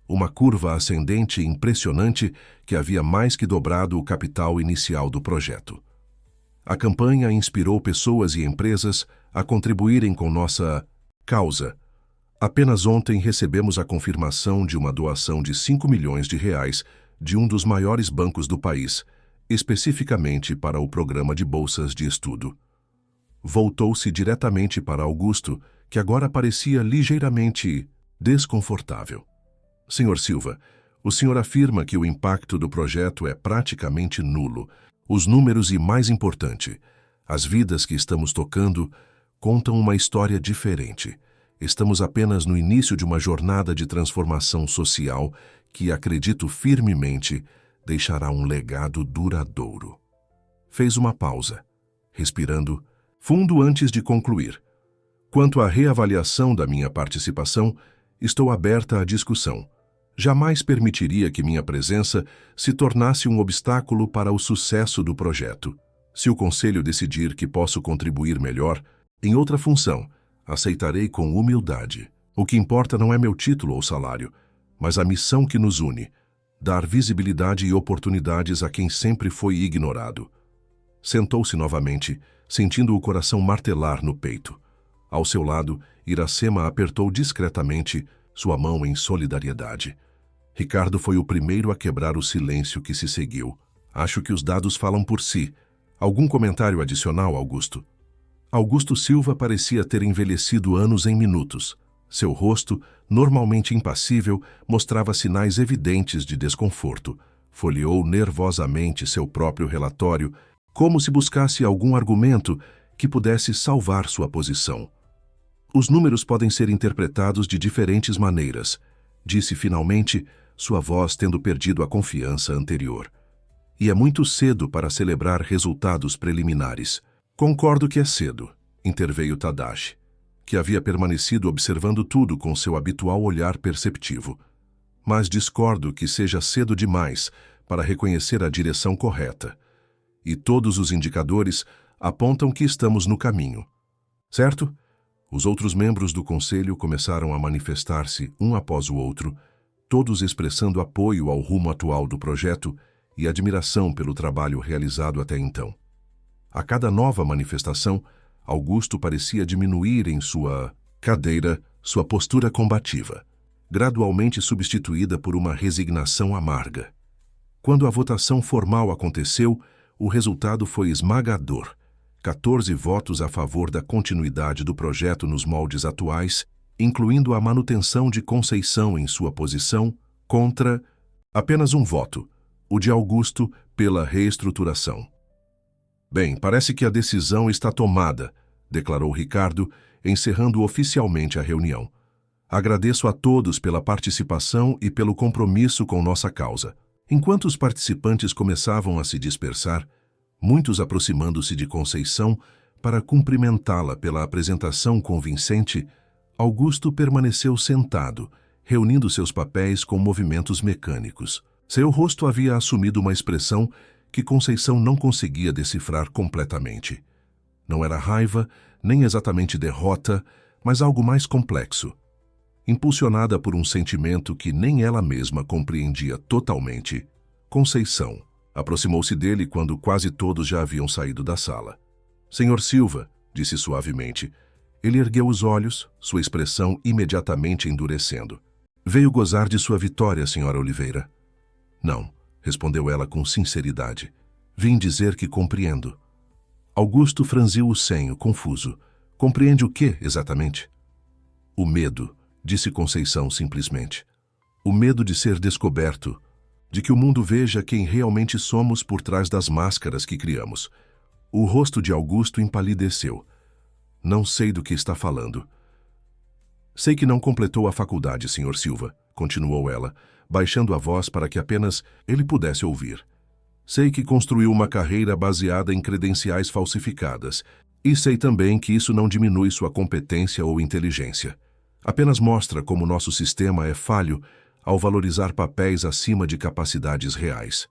uma curva ascendente impressionante que havia mais que dobrado o capital inicial do projeto. A campanha inspirou pessoas e empresas a contribuírem com nossa causa. Apenas ontem recebemos a confirmação de uma doação de R$5 milhões de um dos maiores bancos do país, especificamente para o programa de bolsas de estudo. Voltou-se diretamente para Augusto, que agora parecia ligeiramente desconfortável. Sr. Silva, o senhor afirma que o impacto do projeto é praticamente nulo. Os números e, mais importante, As vidas que estamos tocando contam uma história diferente. Estamos apenas no início de uma jornada de transformação social que, acredito firmemente, deixará um legado duradouro. Fez uma pausa, respirando fundo antes de concluir. Quanto à reavaliação da minha participação, estou aberta à discussão. Jamais permitiria que minha presença se tornasse um obstáculo para o sucesso do projeto. Se o Conselho decidir que posso contribuir melhor, em outra função, aceitarei com humildade. O que importa não é meu título ou salário, mas a missão que nos une, dar visibilidade e oportunidades a quem sempre foi ignorado. Sentou-se novamente, sentindo o coração martelar no peito. Ao seu lado, Iracema apertou discretamente sua mão em solidariedade. Ricardo foi o primeiro a quebrar o silêncio que se seguiu. Acho que os dados falam por si. Algum comentário adicional, Augusto? Augusto Silva parecia ter envelhecido anos em minutos. Seu rosto, normalmente impassível, mostrava sinais evidentes de desconforto. Folheou nervosamente seu próprio relatório, como se buscasse algum argumento que pudesse salvar sua posição. Os números podem ser interpretados de diferentes maneiras, disse finalmente, sua voz tendo perdido a confiança anterior. E é muito cedo para celebrar resultados preliminares. Concordo que é cedo, interveio Tadashi, que havia permanecido observando tudo com seu habitual olhar perceptivo. Mas discordo que seja cedo demais para reconhecer a direção correta. E todos os indicadores apontam que estamos no caminho. Certo? Os outros membros do Conselho começaram a manifestar-se um após o outro, todos expressando apoio ao rumo atual do projeto e admiração pelo trabalho realizado até então. A cada nova manifestação, Augusto parecia diminuir em sua cadeira sua postura combativa, gradualmente substituída por uma resignação amarga. Quando a votação formal aconteceu, o resultado foi esmagador. 14 votos a favor da continuidade do projeto nos moldes atuais, incluindo a manutenção de Conceição em sua posição, contra apenas um voto, o de Augusto, pela reestruturação. Bem, parece que a decisão está tomada, declarou Ricardo, encerrando oficialmente a reunião. Agradeço a todos pela participação e pelo compromisso com nossa causa. Enquanto os participantes começavam a se dispersar, muitos aproximando-se de Conceição para cumprimentá-la pela apresentação convincente, Augusto permaneceu sentado, reunindo seus papéis com movimentos mecânicos. Seu rosto havia assumido uma expressão que Conceição não conseguia decifrar completamente. Não era raiva, nem exatamente derrota, mas algo mais complexo. Impulsionada por um sentimento que nem ela mesma compreendia totalmente, Conceição aproximou-se dele quando quase todos já haviam saído da sala. Senhor Silva, disse suavemente. Ele ergueu os olhos, sua expressão imediatamente endurecendo. Veio gozar de sua vitória, senhora Oliveira. Não, respondeu ela com sinceridade. Vim dizer que compreendo. Augusto franziu o senho, confuso. Compreende o que, exatamente? O medo, disse Conceição simplesmente. O medo de ser descoberto, de que o mundo veja quem realmente somos por trás das máscaras que criamos. O rosto de Augusto empalideceu. Não sei do que está falando. Sei que não completou a faculdade, senhor Silva, continuou ela, baixando a voz para que apenas ele pudesse ouvir. Sei que construiu uma carreira baseada em credenciais falsificadas, e sei também que isso não diminui sua competência ou inteligência. Apenas mostra como nosso sistema é falho ao valorizar papéis acima de capacidades reais.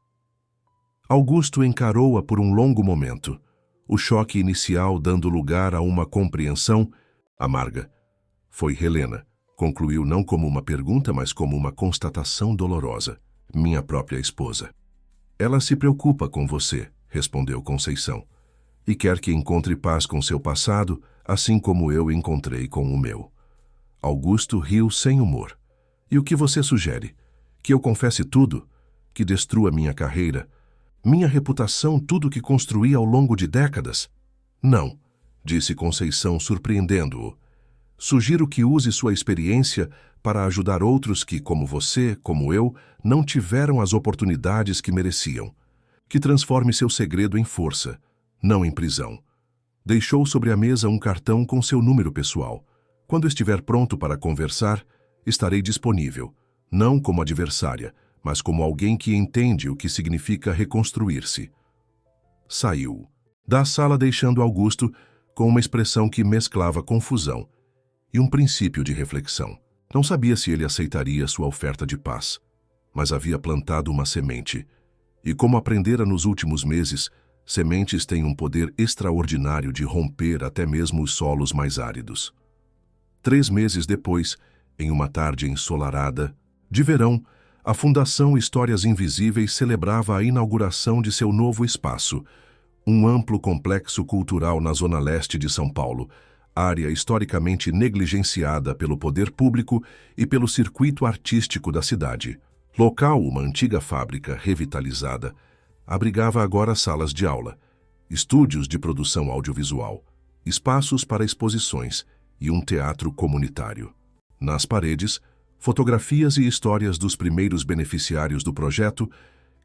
Augusto encarou-a por um longo momento, o choque inicial dando lugar a uma compreensão amarga. Foi Helena, concluiu não como uma pergunta, mas como uma constatação dolorosa. Minha própria esposa. Ela se preocupa com você, respondeu Conceição, e quer que encontre paz com seu passado, assim como eu encontrei com o meu. Augusto riu sem humor. E o que você sugere? Que eu confesse tudo? Que destrua minha carreira? Minha reputação, tudo que construí ao longo de décadas? Não, disse Conceição, surpreendendo-o. Sugiro que use sua experiência para ajudar outros que, como você, como eu, não tiveram as oportunidades que mereciam. Que transforme seu segredo em força, não em prisão. Deixou sobre a mesa um cartão com seu número pessoal. Quando estiver pronto para conversar, estarei disponível, não como adversária, mas como alguém que entende o que significa reconstruir-se. Saiu da sala deixando Augusto com uma expressão que mesclava confusão e um princípio de reflexão. Não sabia se ele aceitaria sua oferta de paz, mas havia plantado uma semente. E como aprendera nos últimos meses, sementes têm um poder extraordinário de romper até mesmo os solos mais áridos. 3 meses depois, em uma tarde ensolarada de verão, a Fundação Histórias Invisíveis celebrava a inauguração de seu novo espaço, um amplo complexo cultural na zona leste de São Paulo, área historicamente negligenciada pelo poder público e pelo circuito artístico da cidade. Local, uma antiga fábrica revitalizada, abrigava agora salas de aula, estúdios de produção audiovisual, espaços para exposições e um teatro comunitário. Nas paredes, fotografias e histórias dos primeiros beneficiários do projeto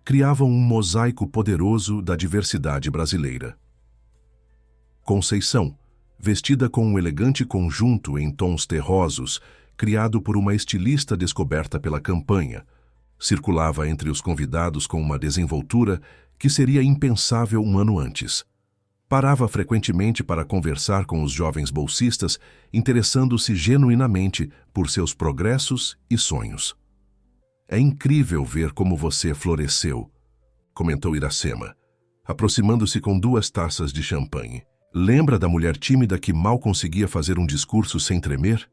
criavam um mosaico poderoso da diversidade brasileira. Conceição, vestida com um elegante conjunto em tons terrosos, criado por uma estilista descoberta pela campanha, circulava entre os convidados com uma desenvoltura que seria impensável um ano antes. Parava frequentemente para conversar com os jovens bolsistas, interessando-se genuinamente por seus progressos e sonhos. "É incrível ver como você floresceu", comentou Iracema, aproximando-se com 2 taças de champanhe. "Lembra da mulher tímida que mal conseguia fazer um discurso sem tremer?"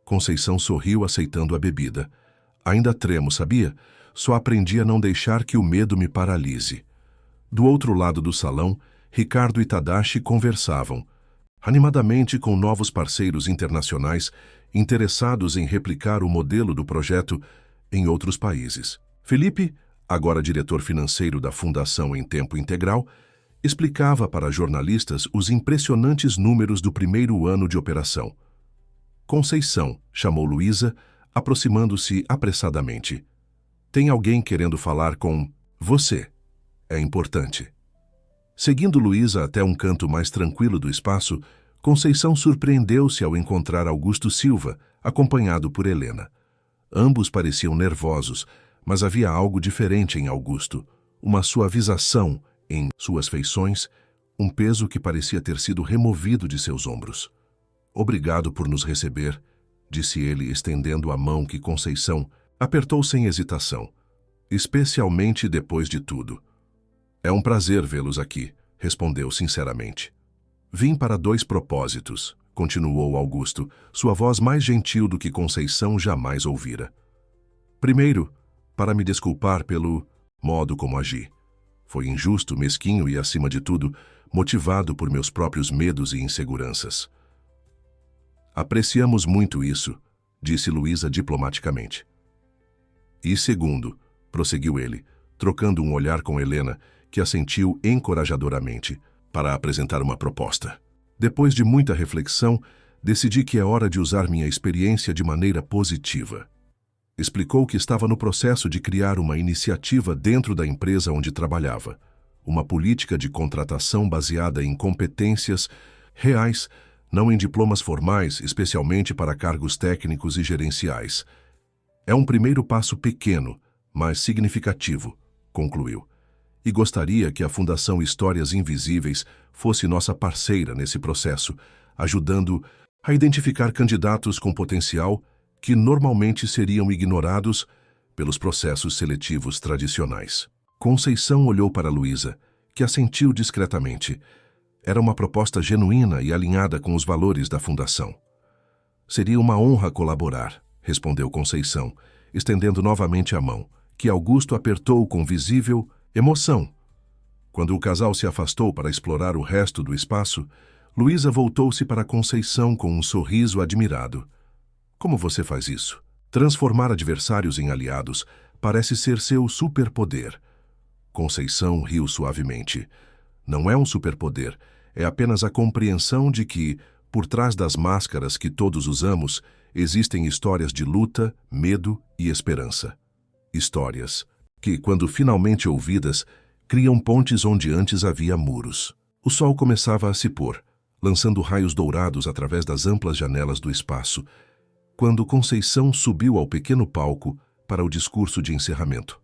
Conceição sorriu aceitando a bebida. "Ainda tremo, sabia? Só aprendi a não deixar que o medo me paralise." Do outro lado do salão, Ricardo e Tadashi conversavam, animadamente com novos parceiros internacionais interessados em replicar o modelo do projeto em outros países. Felipe, agora diretor financeiro da Fundação em tempo integral, explicava para jornalistas os impressionantes números do primeiro ano de operação. Conceição chamou Luísa, aproximando-se apressadamente. "Tem alguém querendo falar com você. É importante." Seguindo Luísa até um canto mais tranquilo do espaço, Conceição surpreendeu-se ao encontrar Augusto Silva, acompanhado por Helena. Ambos pareciam nervosos, mas havia algo diferente em Augusto, uma suavização em suas feições, um peso que parecia ter sido removido de seus ombros. "Obrigado por nos receber", disse ele, estendendo a mão que Conceição apertou sem hesitação, "especialmente depois de tudo." "É um prazer vê-los aqui", respondeu sinceramente. "Vim para 2 propósitos", continuou Augusto, sua voz mais gentil do que Conceição jamais ouvira. "Primeiro, para me desculpar pelo modo como agi. Foi injusto, mesquinho e, acima de tudo, motivado por meus próprios medos e inseguranças." "Apreciamos muito isso", disse Luísa diplomaticamente. "E segundo", prosseguiu ele, trocando um olhar com Helena, que assentiu encorajadoramente, para apresentar uma proposta. "Depois de muita reflexão, decidi que é hora de usar minha experiência de maneira positiva." Explicou que estava no processo de criar uma iniciativa dentro da empresa onde trabalhava, uma política de contratação baseada em competências reais, não em diplomas formais, especialmente para cargos técnicos e gerenciais. "É um primeiro passo pequeno, mas significativo", concluiu. "E gostaria que a Fundação Histórias Invisíveis fosse nossa parceira nesse processo, ajudando a identificar candidatos com potencial que normalmente seriam ignorados pelos processos seletivos tradicionais." Conceição olhou para Luísa, que assentiu discretamente. Era uma proposta genuína e alinhada com os valores da Fundação. "Seria uma honra colaborar", respondeu Conceição, estendendo novamente a mão, que Augusto apertou com visível emoção. Quando o casal se afastou para explorar o resto do espaço, Luísa voltou-se para Conceição com um sorriso admirado. "Como você faz isso? Transformar adversários em aliados parece ser seu superpoder." Conceição riu suavemente. "Não é um superpoder, é apenas a compreensão de que, por trás das máscaras que todos usamos, existem histórias de luta, medo e esperança. Histórias que, quando finalmente ouvidas, criam pontes onde antes havia muros." O sol começava a se pôr, lançando raios dourados através das amplas janelas do espaço, quando Conceição subiu ao pequeno palco para o discurso de encerramento.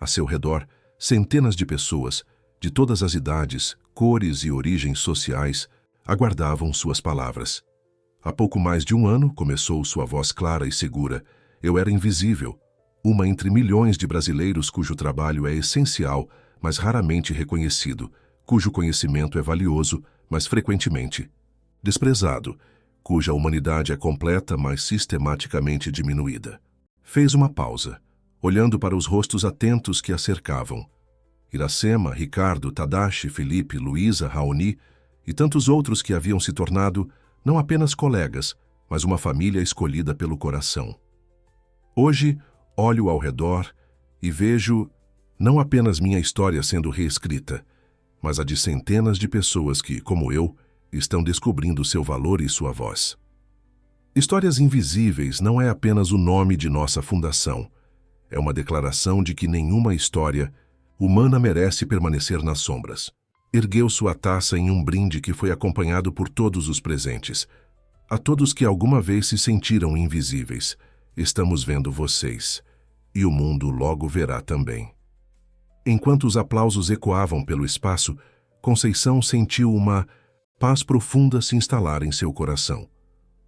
A seu redor, centenas de pessoas, de todas as idades, cores e origens sociais, aguardavam suas palavras. Há pouco mais de um ano, começou sua voz clara e segura, eu era invisível, uma entre milhões de brasileiros cujo trabalho é essencial, mas raramente reconhecido, cujo conhecimento é valioso, mas frequentemente desprezado, cuja humanidade é completa, mas sistematicamente diminuída. Fez uma pausa, olhando para os rostos atentos que a cercavam. Iracema, Ricardo, Tadashi, Felipe, Luísa, Raoni e tantos outros que haviam se tornado não apenas colegas, mas uma família escolhida pelo coração. Hoje, olho ao redor e vejo não apenas minha história sendo reescrita, mas a de centenas de pessoas que, como eu, estão descobrindo seu valor e sua voz. Histórias Invisíveis não é apenas o nome de nossa fundação. É uma declaração de que nenhuma história humana merece permanecer nas sombras. Ergueu sua taça em um brinde que foi acompanhado por todos os presentes. A todos que alguma vez se sentiram invisíveis, estamos vendo vocês, e o mundo logo verá também. Enquanto os aplausos ecoavam pelo espaço, Conceição sentiu uma paz profunda se instalar em seu coração.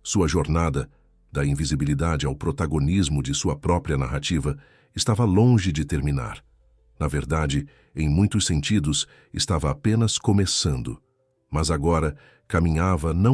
Sua jornada, da invisibilidade ao protagonismo de sua própria narrativa, estava longe de terminar. Na verdade, em muitos sentidos, estava apenas começando. Mas agora caminhava não